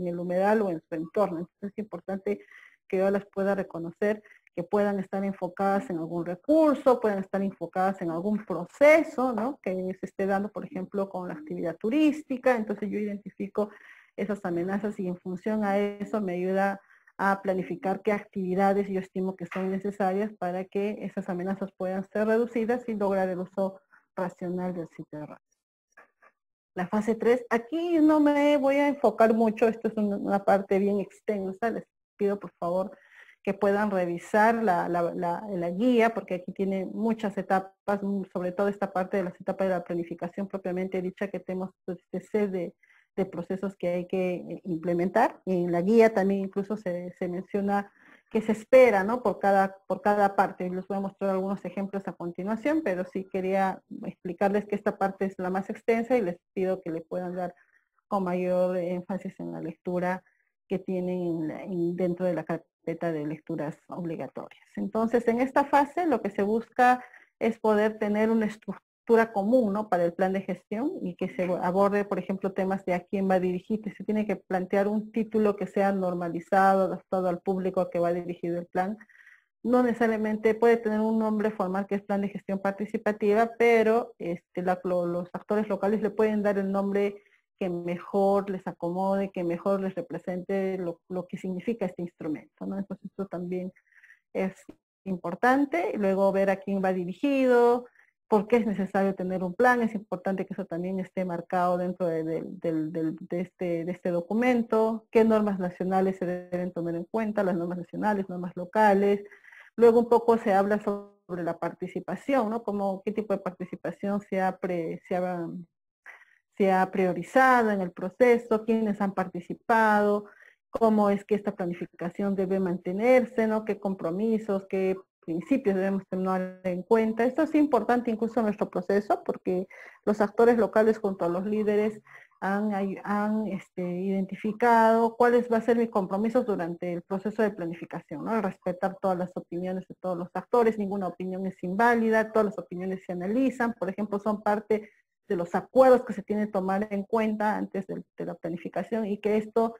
el humedal o en su entorno? Entonces es importante que yo las pueda reconocer, que puedan estar enfocadas en algún recurso, puedan estar enfocadas en algún proceso, ¿no? Que se esté dando, por ejemplo, con la actividad turística. Entonces yo identifico esas amenazas y en función a eso me ayuda a planificar qué actividades yo estimo que son necesarias para que esas amenazas puedan ser reducidas y lograr el uso racional del sitio de Ramsar. La fase 3, aquí no me voy a enfocar mucho, esto es una parte bien extensa, les pido por favor que puedan revisar la guía, porque aquí tiene muchas etapas, sobre todo esta parte de las etapas de la planificación propiamente dicha, que tenemos este set de procesos que hay que implementar. Y en la guía también incluso se menciona que se espera, ¿no? Por cada parte. Les voy a mostrar algunos ejemplos a continuación, pero sí quería explicarles que esta parte es la más extensa y les pido que le puedan dar con mayor énfasis en la lectura que tienen dentro de la carpeta de lecturas obligatorias. Entonces, en esta fase lo que se busca es poder tener una estructura común, ¿no? Para el plan de gestión y que se aborde, por ejemplo, temas de a quién va dirigido. Se tiene que plantear un título que sea normalizado, adaptado al público que va dirigido el plan. No necesariamente puede tener un nombre formal que es plan de gestión participativa, pero los actores locales le pueden dar el nombre que mejor les acomode, que mejor les represente lo que significa este instrumento, ¿no? Entonces esto también es importante. Y luego ver a quién va dirigido, por qué es necesario tener un plan. Es importante que eso también esté marcado dentro de este documento. ¿Qué normas nacionales se deben tomar en cuenta? Las normas nacionales, normas locales. Luego un poco se habla sobre la participación, ¿no? Qué tipo de participación se ha se ha priorizado en el proceso, quiénes han participado, cómo es que esta planificación debe mantenerse, ¿no? Qué compromisos, qué principios debemos tener en cuenta. Esto es importante incluso en nuestro proceso porque los actores locales junto a los líderes han identificado cuáles va a ser mis compromisos durante el proceso de planificación, ¿no? Respetar todas las opiniones de todos los actores, ninguna opinión es inválida, todas las opiniones se analizan, por ejemplo, son parte de los acuerdos que se tienen que tomar en cuenta antes de la planificación y que esto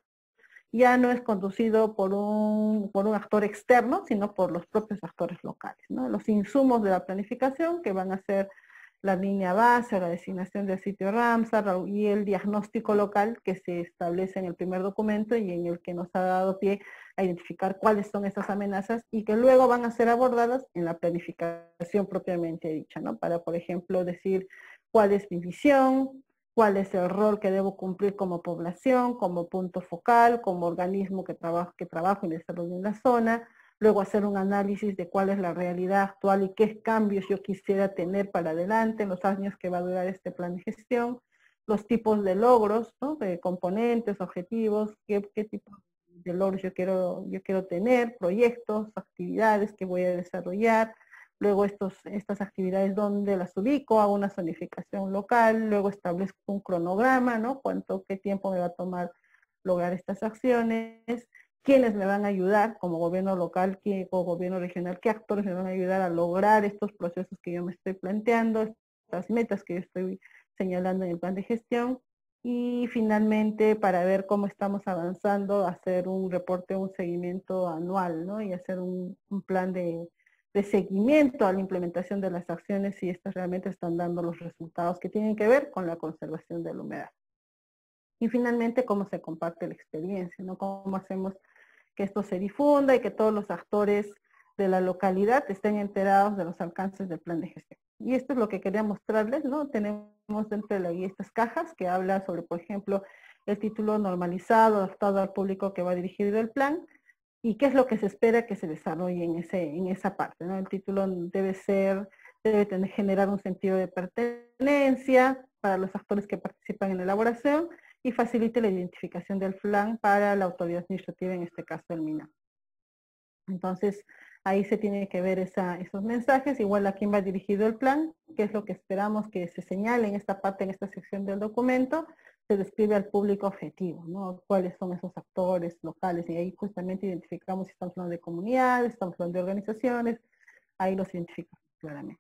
ya no es conducido por un actor externo, sino por los propios actores locales, ¿no? Los insumos de la planificación, que van a ser la línea base, la designación del sitio Ramsar y el diagnóstico local que se establece en el primer documento y en el que nos ha dado pie a identificar cuáles son esas amenazas y que luego van a ser abordadas en la planificación propiamente dicha, ¿no? Para, por ejemplo, decir cuál es mi visión, cuál es el rol que debo cumplir como población, como punto focal, como organismo que trabajo y desarrollo en la zona, luego hacer un análisis de cuál es la realidad actual y qué cambios yo quisiera tener para adelante en los años que va a durar este plan de gestión, los tipos de logros, ¿no? De componentes, objetivos, qué tipo de logros yo quiero tener, proyectos, actividades que voy a desarrollar, luego estas actividades donde las ubico, hago una zonificación local, luego establezco un cronograma, ¿no? Qué tiempo me va a tomar lograr estas acciones, quiénes me van a ayudar como gobierno local o gobierno regional, qué actores me van a ayudar a lograr estos procesos que yo me estoy planteando, estas metas que yo estoy señalando en el plan de gestión, y finalmente para ver cómo estamos avanzando, hacer un reporte, un seguimiento anual, ¿no? Y hacer un plan de seguimiento a la implementación de las acciones si estas realmente están dando los resultados que tienen que ver con la conservación de la humedad. Y finalmente, cómo se comparte la experiencia, ¿no? Cómo hacemos que esto se difunda y que todos los actores de la localidad estén enterados de los alcances del plan de gestión. Y esto es lo que quería mostrarles, ¿no? Tenemos dentro de la guía estas cajas que habla sobre, por ejemplo, el título normalizado, adaptado al público que va dirigido el plan, y qué es lo que se espera que se desarrolle en esa parte, ¿no? El título debe generar un sentido de pertenencia para los actores que participan en la elaboración y facilite la identificación del plan para la autoridad administrativa, en este caso el MINA. Entonces, ahí se tiene que ver esos mensajes, igual a quién va dirigido el plan, qué es lo que esperamos que se señale en esta parte, en esta sección del documento, se describe al público objetivo, ¿no? Cuáles son esos actores locales, y ahí justamente identificamos si estamos hablando de comunidades, estamos hablando de organizaciones, ahí los identificamos claramente.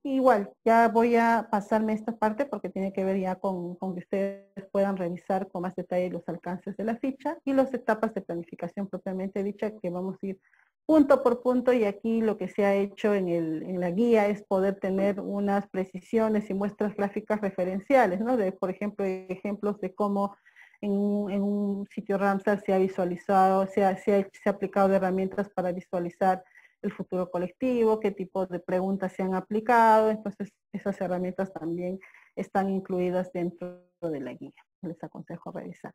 Igual, ya voy a pasarme esta parte porque tiene que ver ya con que ustedes puedan revisar con más detalle los alcances de la ficha y las etapas de planificación propiamente dicha, que vamos a ir punto por punto, y aquí lo que se ha hecho en la guía es poder tener unas precisiones y muestras gráficas referenciales, ¿no? De, por ejemplo, ejemplos de cómo en un sitio Ramsar se ha visualizado, se ha aplicado de herramientas para visualizar el futuro colectivo, qué tipo de preguntas se han aplicado, entonces esas herramientas también están incluidas dentro de la guía, les aconsejo revisar.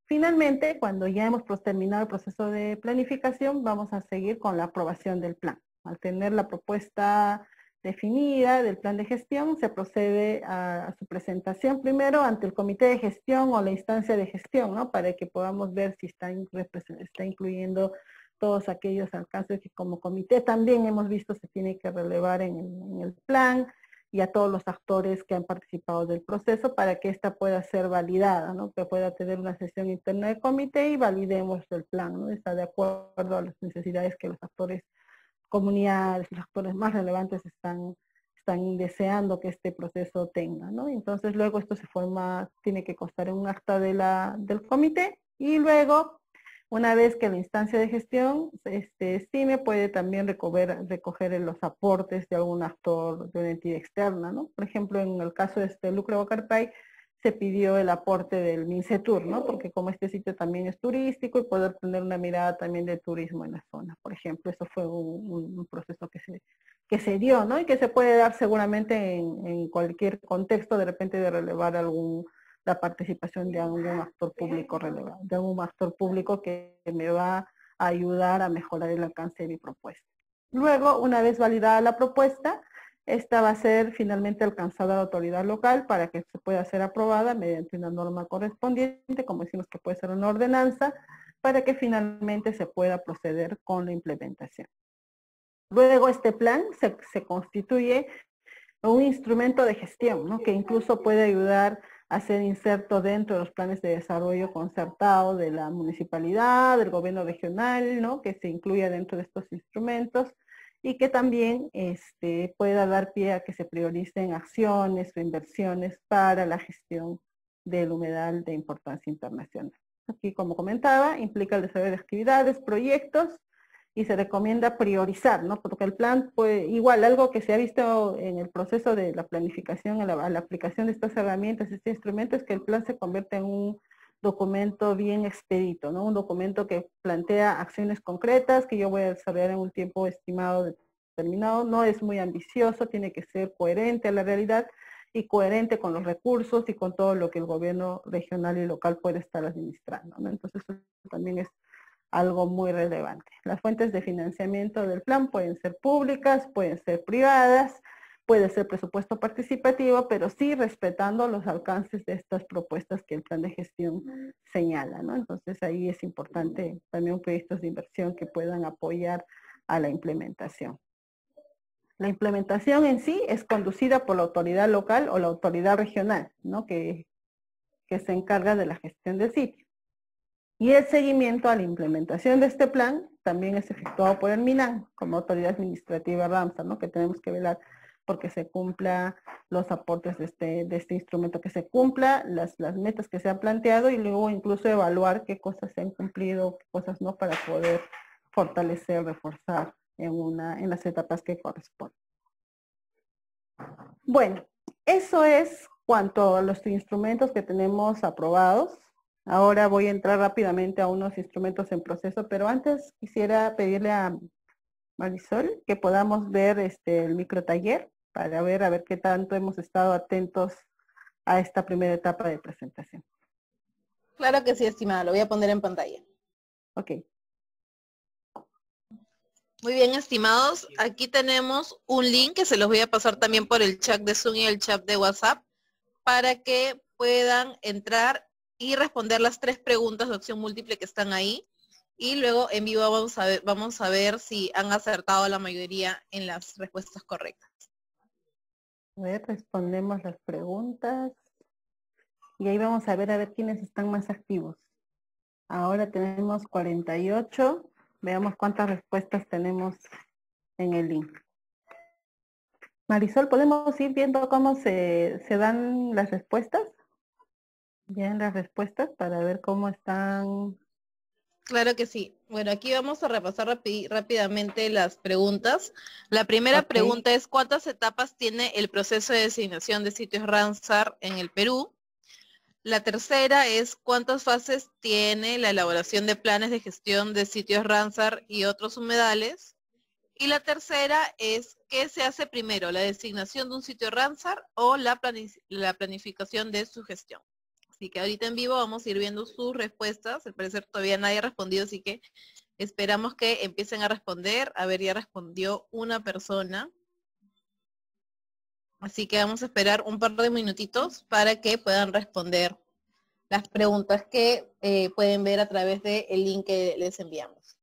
Finalmente, cuando ya hemos terminado el proceso de planificación, vamos a seguir con la aprobación del plan. Al tener la propuesta definida del plan de gestión, se procede a su presentación primero ante el comité de gestión o la instancia de gestión, ¿no? Para que podamos ver si está incluyendo todos aquellos alcances que como comité también hemos visto se tiene que relevar en el plan, y a todos los actores que han participado del proceso para que ésta pueda ser validada, ¿no? Que pueda tener una sesión interna de comité y validemos el plan, ¿no? Está de acuerdo a las necesidades que los actores comunidades, los actores más relevantes están deseando que este proceso tenga, ¿no? Entonces luego esto tiene que constar en un acta del comité, y luego una vez que la instancia de gestión estime, puede también recoger los aportes de algún actor de una entidad externa, ¿no? Por ejemplo, en el caso de Lucre Bocarpay, se pidió el aporte del MINCETUR, ¿no? Porque como este sitio también es turístico, y poder tener una mirada también de turismo en la zona. Por ejemplo, eso fue un proceso que se dio, ¿no? Y que se puede dar seguramente en cualquier contexto, de repente de relevar la participación de algún actor público relevante, de algún actor público que me va a ayudar a mejorar el alcance de mi propuesta. Luego, una vez validada la propuesta, esta va a ser finalmente alcanzada a la autoridad local para que se pueda ser aprobada mediante una norma correspondiente, como decimos que puede ser una ordenanza, para que finalmente se pueda proceder con la implementación. Luego este plan se constituye un instrumento de gestión, ¿no? Que incluso puede ayudar a ser inserto dentro de los planes de desarrollo concertado de la municipalidad, del gobierno regional, ¿no? Que se incluya dentro de estos instrumentos y que también pueda dar pie a que se prioricen acciones o inversiones para la gestión del humedal de importancia internacional. Aquí, como comentaba, implica el desarrollo de actividades, proyectos, y se recomienda priorizar, ¿no? Porque el plan, pues, igual, algo que se ha visto en el proceso de la planificación, a la aplicación de estas herramientas, este instrumento, es que el plan se convierte en un documento bien expedito, ¿no? Un documento que plantea acciones concretas que yo voy a desarrollar en un tiempo estimado determinado. No es muy ambicioso, tiene que ser coherente a la realidad y coherente con los recursos y con todo lo que el gobierno regional y local puede estar administrando, ¿no? Entonces, eso también es algo muy relevante. Las fuentes de financiamiento del plan pueden ser públicas, pueden ser privadas, puede ser presupuesto participativo, pero sí respetando los alcances de estas propuestas que el plan de gestión señala, ¿no? Entonces ahí es importante también proyectos de inversión que puedan apoyar a la implementación. La implementación en sí es conducida por la autoridad local o la autoridad regional, ¿no? Que se encarga de la gestión del sitio. Y el seguimiento a la implementación de este plan también es efectuado por el MINAN como autoridad administrativa Ramsar, ¿no? Que tenemos que velar porque se cumpla los aportes de este instrumento, que se cumpla las metas que se han planteado y luego incluso evaluar qué cosas se han cumplido, qué cosas no, para poder fortalecer, reforzar en las etapas que corresponden. Bueno, eso es cuanto a los instrumentos que tenemos aprobados. Ahora voy a entrar rápidamente a unos instrumentos en proceso, pero antes quisiera pedirle a Marisol que podamos ver el microtaller para ver a ver qué tanto hemos estado atentos a esta primera etapa de presentación. Claro que sí, estimada, lo voy a poner en pantalla. Ok. Muy bien, estimados, aquí tenemos un link que se los voy a pasar también por el chat de Zoom y el chat de WhatsApp para que puedan entrar y responder las 3 preguntas de opción múltiple que están ahí. Y luego en vivo vamos a ver si han acertado la mayoría en las respuestas correctas. A ver, respondemos las preguntas. Y ahí vamos a ver quiénes están más activos. Ahora tenemos 48. Veamos cuántas respuestas tenemos en el link. Marisol, ¿podemos ir viendo cómo se dan las respuestas? Bien, las respuestas para ver cómo están. Claro que sí. Bueno, aquí vamos a repasar rápidamente las preguntas. La primera pregunta es: ¿cuántas etapas tiene el proceso de designación de sitios Ramsar en el Perú? La tercera es: ¿cuántas fases tiene la elaboración de planes de gestión de sitios Ramsar y otros humedales? Y la tercera es: ¿qué se hace primero, la designación de un sitio Ramsar o la planificación de su gestión? Así que ahorita en vivo vamos a ir viendo sus respuestas. Al parecer todavía nadie ha respondido, así que esperamos que empiecen a responder. A ver, ya respondió una persona. Así que vamos a esperar un par de minutitos para que puedan responder las preguntas que pueden ver a través del link que les enviamos.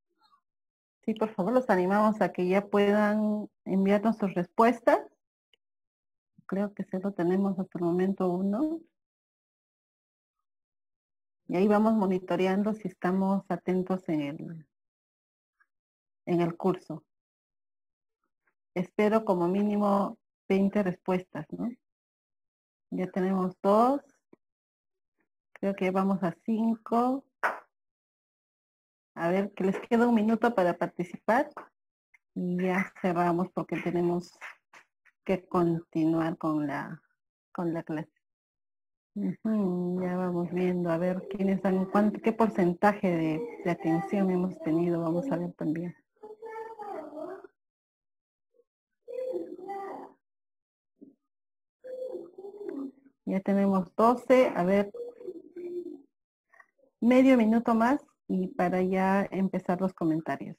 Sí, por favor, los animamos a que ya puedan enviarnos sus respuestas. Creo que solo tenemos hasta el momento uno. Y ahí vamos monitoreando si estamos atentos en el curso. Espero como mínimo 20 respuestas, ¿no? Ya tenemos 2. Creo que vamos a 5. A ver, que les queda un minuto para participar. Y ya cerramos porque tenemos que continuar con la clase. Ya vamos viendo, a ver quiénes han, qué porcentaje de atención hemos tenido, vamos a ver también. Ya tenemos 12, a ver, medio minuto más y para ya empezar los comentarios.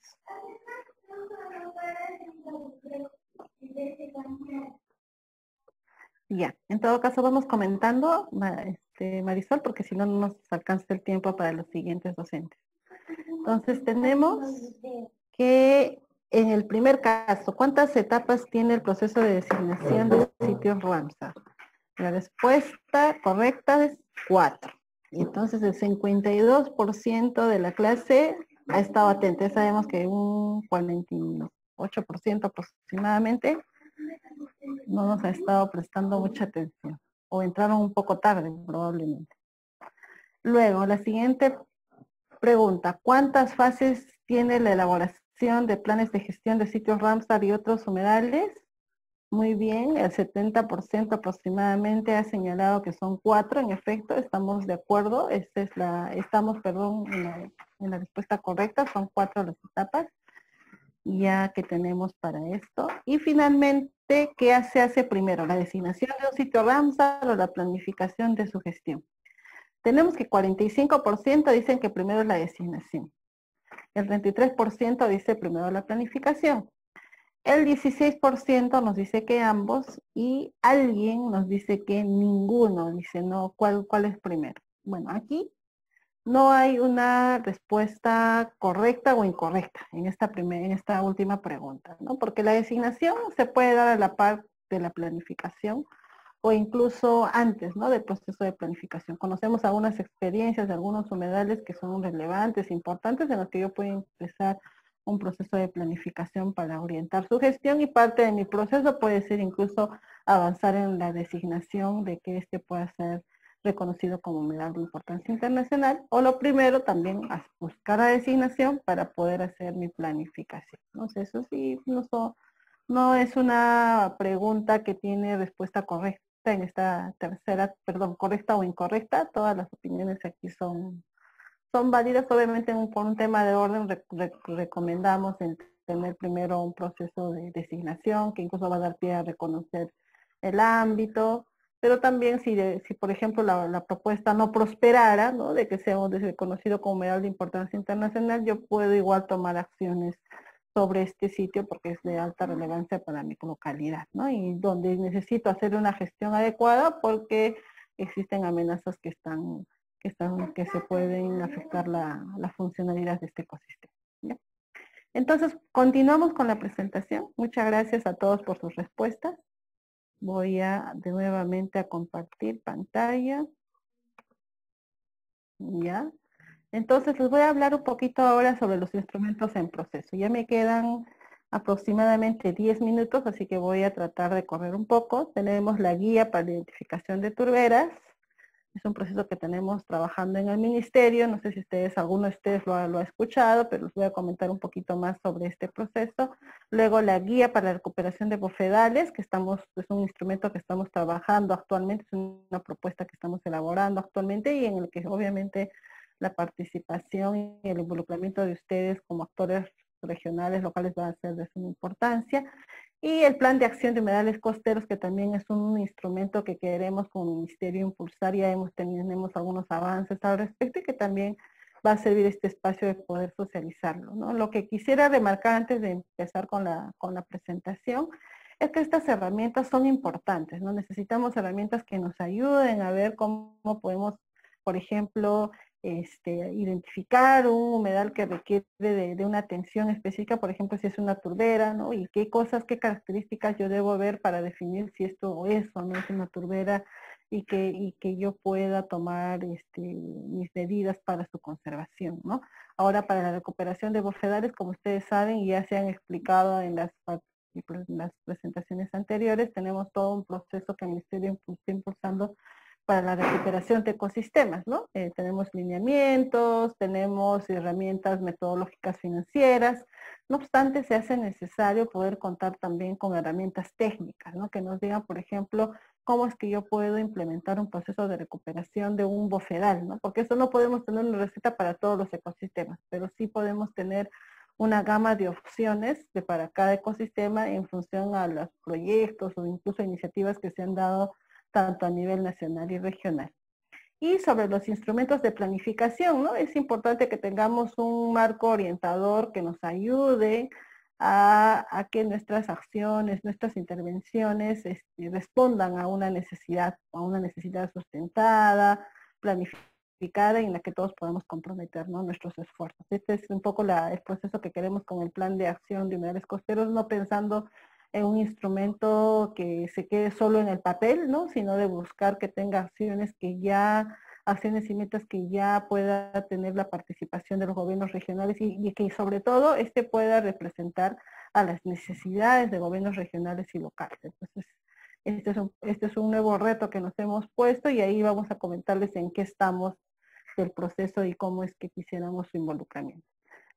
Ya, en todo caso vamos comentando, Marisol, porque si no, no nos alcanza el tiempo para los siguientes docentes. Entonces tenemos que en el primer caso, ¿cuántas etapas tiene el proceso de designación de sitios Ramsar? La respuesta correcta es 4. Entonces el 52% de la clase ha estado atenta. Ya sabemos que un 48% aproximadamente no nos ha estado prestando mucha atención. O entraron un poco tarde, probablemente. Luego, la siguiente pregunta. ¿Cuántas fases tiene la elaboración de planes de gestión de sitios Ramsar y otros humedales? Muy bien, el 70% aproximadamente ha señalado que son 4, en efecto, estamos de acuerdo, estamos en la respuesta correcta, son 4 las etapas ya que tenemos para esto. Y finalmente, ¿qué se hace primero? ¿La designación de un sitio Ramsar o la planificación de su gestión? Tenemos que 45% dicen que primero es la designación, el 33% dice primero la planificación. El 16% nos dice que ambos y alguien nos dice que ninguno, dice no, ¿cuál es primero? Bueno, aquí no hay una respuesta correcta o incorrecta en esta última pregunta, ¿no? Porque la designación se puede dar a la par de la planificación o incluso antes, ¿no? Del proceso de planificación. Conocemos algunas experiencias de algunos humedales que son relevantes, importantes, en los que yo puedo empezar un proceso de planificación para orientar su gestión y parte de mi proceso puede ser incluso avanzar en la designación de que este pueda ser reconocido como humedal de importancia internacional, o lo primero también buscar la designación para poder hacer mi planificación. ¿No? Eso sí, no es una pregunta que tiene respuesta correcta en esta correcta o incorrecta, todas las opiniones aquí son válidas. Obviamente por un tema de orden recomendamos tener primero un proceso de designación que incluso va a dar pie a reconocer el ámbito, pero también si por ejemplo la propuesta no prosperara, ¿no? De que sea reconocido como humedal de importancia internacional, yo puedo igual tomar acciones sobre este sitio porque es de alta relevancia para mi localidad, ¿no? Y donde necesito hacer una gestión adecuada porque existen amenazas que se pueden afectar la funcionalidad de este ecosistema. ¿Ya? Entonces, continuamos con la presentación. Muchas gracias a todos por sus respuestas. Voy nuevamente a compartir pantalla. ¿Ya? Entonces, les voy a hablar un poquito ahora sobre los instrumentos en proceso. Ya me quedan aproximadamente 10 minutos, así que voy a tratar de correr un poco. Tenemos la guía para la identificación de turberas. Es un proceso que tenemos trabajando en el ministerio. No sé si alguno de ustedes lo ha escuchado, pero les voy a comentar un poquito más sobre este proceso. Luego la guía para la recuperación de bofedales, es un instrumento que estamos trabajando actualmente, es una propuesta que estamos elaborando actualmente y en el que obviamente la participación y el involucramiento de ustedes como actores regionales, locales, va a ser de suma importancia. Y el plan de acción de humedales costeros, que también es un instrumento que queremos como ministerio impulsar, ya tenemos algunos avances al respecto y que también va a servir este espacio de poder socializarlo, ¿no? Lo que quisiera remarcar antes de empezar con la presentación es que estas herramientas son importantes, ¿no? Necesitamos herramientas que nos ayuden a ver cómo podemos, por ejemplo, identificar un humedal que requiere de una atención específica, por ejemplo, si es una turbera, ¿no? Y qué características yo debo ver para definir si esto es o no es una turbera y que yo pueda tomar mis medidas para su conservación, ¿no? Ahora, para la recuperación de bofedales, como ustedes saben y ya se han explicado en las presentaciones anteriores, tenemos todo un proceso que el Ministerio está impulsando para la recuperación de ecosistemas, ¿no? Tenemos lineamientos, tenemos herramientas metodológicas financieras, no obstante se hace necesario poder contar también con herramientas técnicas, ¿no? Que nos digan, por ejemplo, cómo es que yo puedo implementar un proceso de recuperación de un bofedal, ¿no? Porque eso no podemos tener una receta para todos los ecosistemas, pero sí podemos tener una gama de opciones para cada ecosistema en función a los proyectos o incluso iniciativas que se han dado tanto a nivel nacional y regional. Y sobre los instrumentos de planificación, ¿no? Es importante que tengamos un marco orientador que nos ayude a que nuestras acciones, nuestras intervenciones respondan a una necesidad sustentada, planificada y en la que todos podamos comprometer, ¿no?, nuestros esfuerzos. Este es un poco el proceso que queremos con el plan de acción de humedales costeros, no pensando en un instrumento que se quede solo en el papel, ¿no?, sino de buscar que tenga acciones y metas que ya pueda tener la participación de los gobiernos regionales y que sobre todo pueda representar a las necesidades de gobiernos regionales y locales. Entonces, este es un nuevo reto que nos hemos puesto y ahí vamos a comentarles en qué estamos del proceso y cómo es que quisiéramos su involucramiento.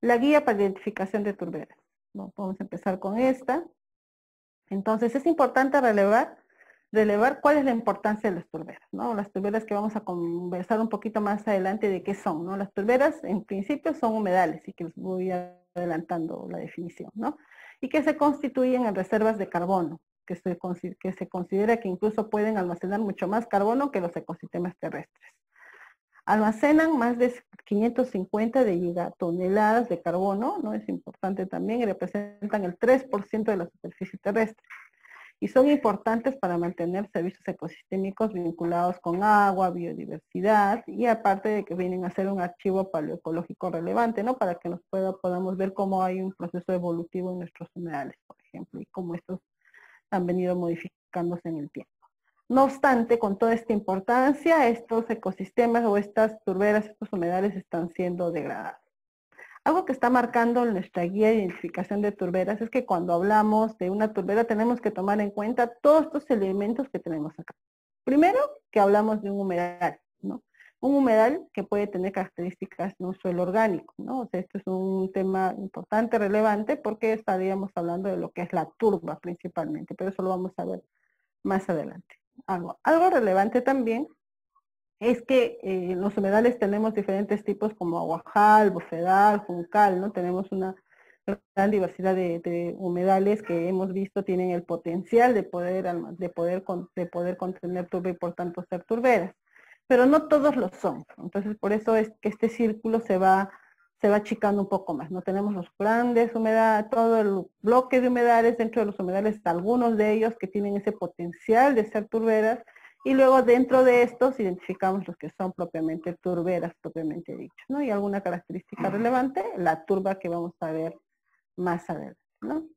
La guía para identificación de turberas, ¿no? Vamos a empezar con esta. Entonces, es importante relevar cuál es la importancia de las turberas, ¿no? Las turberas que vamos a conversar un poquito más adelante de qué son, ¿no? Las turberas, en principio, son humedales, y que les voy adelantando la definición, ¿no? Y que se constituyen en reservas de carbono, que se considera que incluso pueden almacenar mucho más carbono que los ecosistemas terrestres. Almacenan más de 550 de gigatoneladas de carbono, ¿no? Es importante también, y representan el 3% de la superficie terrestre. Y son importantes para mantener servicios ecosistémicos vinculados con agua, biodiversidad, y aparte de que vienen a ser un archivo paleoecológico relevante, ¿no?, para que podamos ver cómo hay un proceso evolutivo en nuestros humedales, por ejemplo, y cómo estos han venido modificándose en el tiempo. No obstante, con toda esta importancia, estos ecosistemas o estas turberas, estos humedales están siendo degradados. Algo que está marcando nuestra guía de identificación de turberas es que cuando hablamos de una turbera tenemos que tomar en cuenta todos estos elementos que tenemos acá. Primero, que hablamos de un humedal, ¿no? Un humedal que puede tener características de un suelo orgánico, ¿no? O sea, esto es un tema importante, relevante, porque estaríamos hablando de lo que es la turba principalmente, pero eso lo vamos a ver más adelante. Algo relevante también es que en los humedales tenemos diferentes tipos como aguajal, bofedal, juncal, ¿no? Tenemos una gran diversidad de humedales que hemos visto tienen el potencial de poder contener turba y por tanto ser turberas. Pero no todos lo son. Entonces por eso es que este círculo se va achicando un poco más. No tenemos los grandes humedales, todo el bloque de humedales, dentro de los humedales algunos de ellos que tienen ese potencial de ser turberas, y luego dentro de estos identificamos los que son propiamente turberas, propiamente dicho, ¿no? Y alguna característica relevante, la turba que vamos a ver más adelante, ¿no?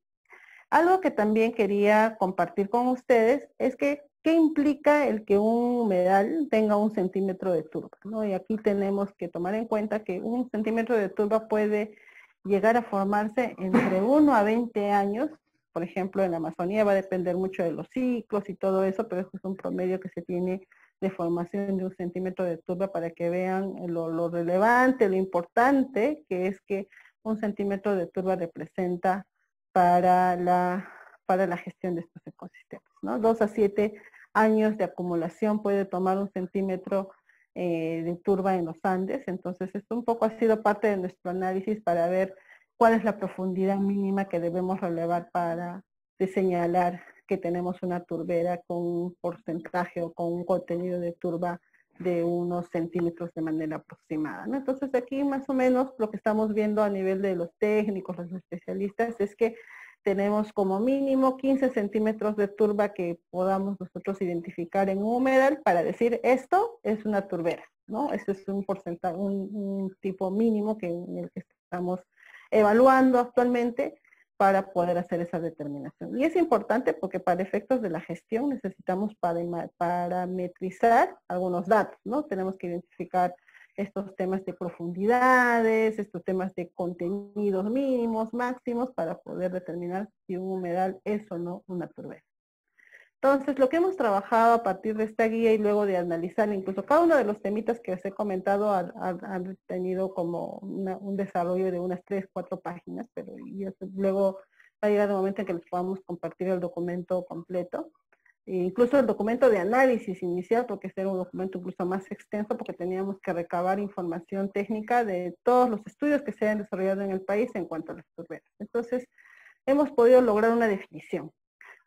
Algo que también quería compartir con ustedes es que ¿qué implica el que un humedal tenga 1 centímetro de turba, ¿no? Y aquí tenemos que tomar en cuenta que 1 centímetro de turba puede llegar a formarse entre 1 a 20 años. Por ejemplo, en la Amazonía va a depender mucho de los ciclos y todo eso, pero este es un promedio que se tiene de formación de 1 centímetro de turba para que vean lo relevante, lo importante que es que 1 centímetro de turba representa para la gestión de estos ecosistemas, ¿no? 2 a 7 años de acumulación puede tomar 1 centímetro de turba en los Andes. Entonces esto un poco ha sido parte de nuestro análisis para ver cuál es la profundidad mínima que debemos relevar para señalar que tenemos una turbera con un porcentaje o con un contenido de turba de unos centímetros de manera aproximada, ¿no? Entonces aquí más o menos lo que estamos viendo a nivel de los técnicos, los especialistas, es que tenemos como mínimo 15 centímetros de turba que podamos nosotros identificar en un humedal para decir esto es una turbera, ¿no? Ese es un porcentaje, un tipo mínimo en el que estamos evaluando actualmente para poder hacer esa determinación. Y es importante porque para efectos de la gestión necesitamos parametrizar algunos datos, ¿no? Tenemos que identificar estos temas de profundidades, estos temas de contenidos mínimos, máximos, para poder determinar si un humedal es o no una turbera. Entonces, lo que hemos trabajado a partir de esta guía y luego de analizar incluso cada uno de los temitas que os he comentado han tenido como un desarrollo de unas 3, 4 páginas, pero luego va a llegar el momento en que les podamos compartir el documento completo. Incluso el documento de análisis inicial, porque este era un documento incluso más extenso, porque teníamos que recabar información técnica de todos los estudios que se han desarrollado en el país en cuanto a las turberas. Entonces, hemos podido lograr una definición,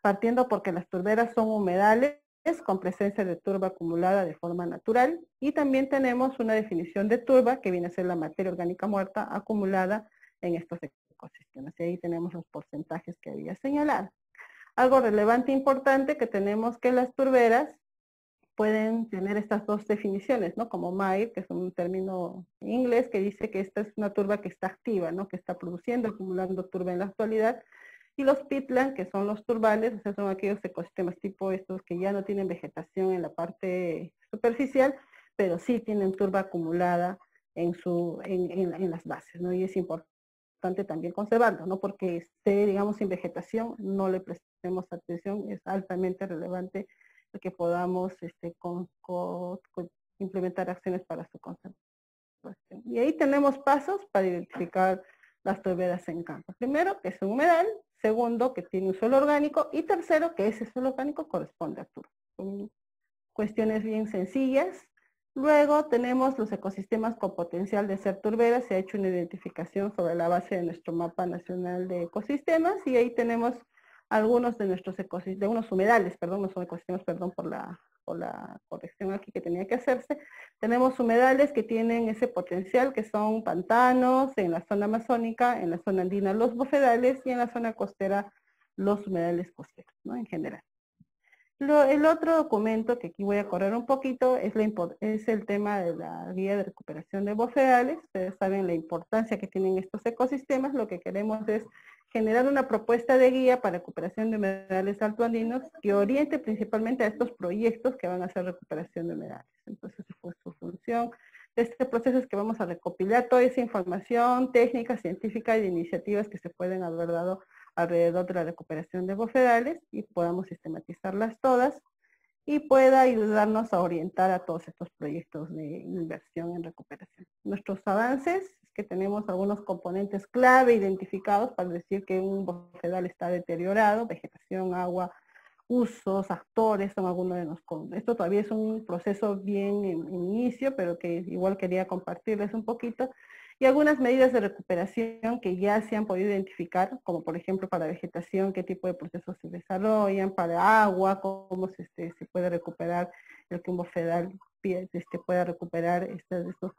partiendo porque las turberas son humedales con presencia de turba acumulada de forma natural, y también tenemos una definición de turba que viene a ser la materia orgánica muerta acumulada en estos ecosistemas. ecosistemas. Y ahí tenemos los porcentajes que había señalado. Algo relevante e importante que tenemos que las turberas pueden tener estas dos definiciones, ¿no? Como MAIR, que es un término en inglés que dice que esta es una turba que está activa, ¿no? Que está produciendo, acumulando turba en la actualidad. Y los peatland, que son los turbales, o sea, son aquellos ecosistemas tipo estos que ya no tienen vegetación en la parte superficial, pero sí tienen turba acumulada en las bases, ¿no? Y es importante también conservarlo, ¿no? Porque esté, digamos, sin vegetación, no le prestemos atención, es altamente relevante que podamos implementar acciones para su conservación. Y ahí tenemos pasos para identificar las turberas en campo. Primero, que es un humedal. Segundo, que tiene un suelo orgánico. Y tercero, que ese suelo orgánico corresponde a turba. Son cuestiones bien sencillas. Luego tenemos los ecosistemas con potencial de ser turberas. Se ha hecho una identificación sobre la base de nuestro mapa nacional de ecosistemas. Y ahí tenemos algunos de nuestros ecosistemas, de unos humedales, perdón, no son ecosistemas, perdón por la corrección aquí que tenía que hacerse. Tenemos humedales que tienen ese potencial, que son pantanos, en la zona amazónica, en la zona andina los bofedales, y en la zona costera los humedales costeros, ¿no? En general. El otro documento, que aquí voy a correr un poquito, es el tema de la guía de recuperación de bofedales. Ustedes saben la importancia que tienen estos ecosistemas. Lo que queremos es generar una propuesta de guía para recuperación de humedales altoandinos que oriente principalmente a estos proyectos que van a hacer recuperación de humedales. Entonces, pues, su función de este proceso es que vamos a recopilar toda esa información técnica, científica y de iniciativas que se pueden haber dado alrededor de la recuperación de bofedales y podamos sistematizarlas todas y pueda ayudarnos a orientar a todos estos proyectos de inversión en recuperación. Nuestros avances es que tenemos algunos componentes clave identificados para decir que un bofedal está deteriorado: vegetación, agua, usos, actores, son algunos de los... Esto todavía es un proceso bien en inicio, pero que igual quería compartirles un poquito. Y algunas medidas de recuperación que ya se han podido identificar, como por ejemplo para vegetación, qué tipo de procesos se desarrollan, para agua, cómo se puede recuperar el que un bofedal pueda recuperar estos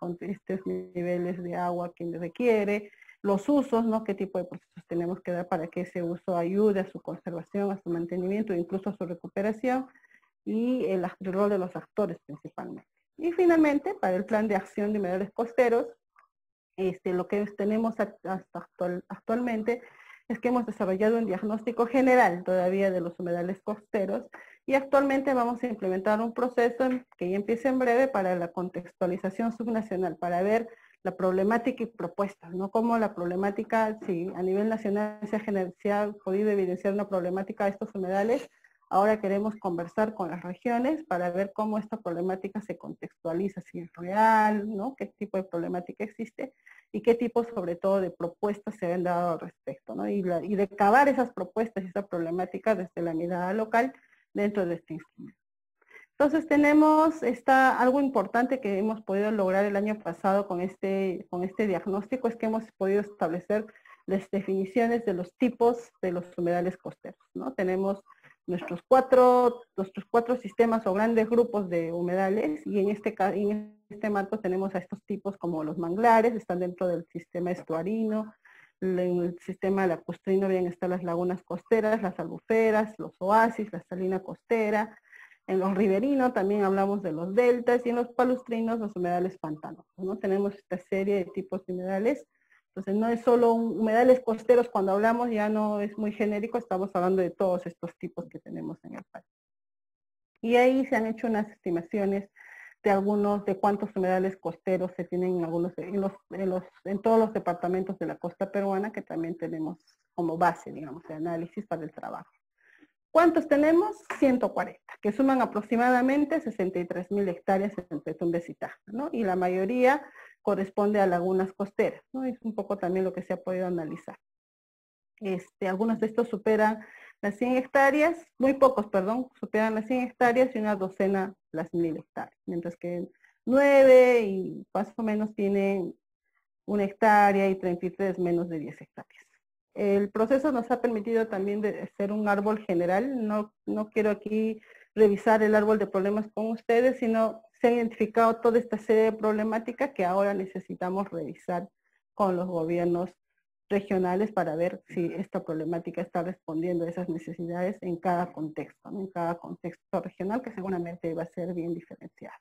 niveles de agua que requiere, los usos, ¿no? Qué tipo de procesos tenemos que dar para que ese uso ayude a su conservación, a su mantenimiento, incluso a su recuperación, y el rol de los actores principalmente. Y finalmente, para el plan de acción de humedales costeros, lo que tenemos actualmente es que hemos desarrollado un diagnóstico general todavía de los humedales costeros, y actualmente vamos a implementar un proceso que ya empieza en breve para la contextualización subnacional, para ver la problemática y propuestas, ¿no? Como la problemática, si a nivel nacional se ha podido evidenciar una problemática de estos humedales, ahora queremos conversar con las regiones para ver cómo esta problemática se contextualiza, si es real, ¿no? Qué tipo de problemática existe y qué tipo sobre todo de propuestas se han dado al respecto, ¿no? Y de cavar esas propuestas y esa problemática desde la mirada local dentro de este instrumento. Entonces tenemos algo importante que hemos podido lograr el año pasado con este diagnóstico, es que hemos podido establecer las definiciones de los tipos de los humedales costeros, ¿no? Tenemos nuestros cuatro sistemas o grandes grupos de humedales, y en este marco tenemos a estos tipos como los manglares, están dentro del sistema estuarino. En el sistema lacustrino bien están las lagunas costeras, las albuferas, los oasis, la salina costera. En los riberinos también hablamos de los deltas, y en los palustrinos los humedales pantanosos, ¿no? Tenemos esta serie de tipos de humedales. Entonces no es solo humedales costeros, cuando hablamos ya no es muy genérico, estamos hablando de todos estos tipos que tenemos en el país. Y ahí se han hecho unas estimaciones de cuántos humedales costeros se tienen en todos los departamentos de la costa peruana, que también tenemos como base, digamos, de análisis para el trabajo. ¿Cuántos tenemos? 140, que suman aproximadamente 63.000 hectáreas entre Tumbes y Taja, ¿no? Y la mayoría corresponde a lagunas costeras, ¿no? Es un poco también lo que se ha podido analizar. Algunos de estos superan las 100 hectáreas, muy pocos, perdón, superan las 100 hectáreas y una docena las 1.000 hectáreas, mientras que 9 y más o menos tienen 1 hectárea y 33 menos de 10 hectáreas. El proceso nos ha permitido también de hacer un árbol general. No quiero aquí revisar el árbol de problemas con ustedes, sino se ha identificado toda esta serie de problemáticas que ahora necesitamos revisar con los gobiernos regionales para ver si esta problemática está respondiendo a esas necesidades en cada contexto, ¿no? En cada contexto regional que seguramente va a ser bien diferenciado.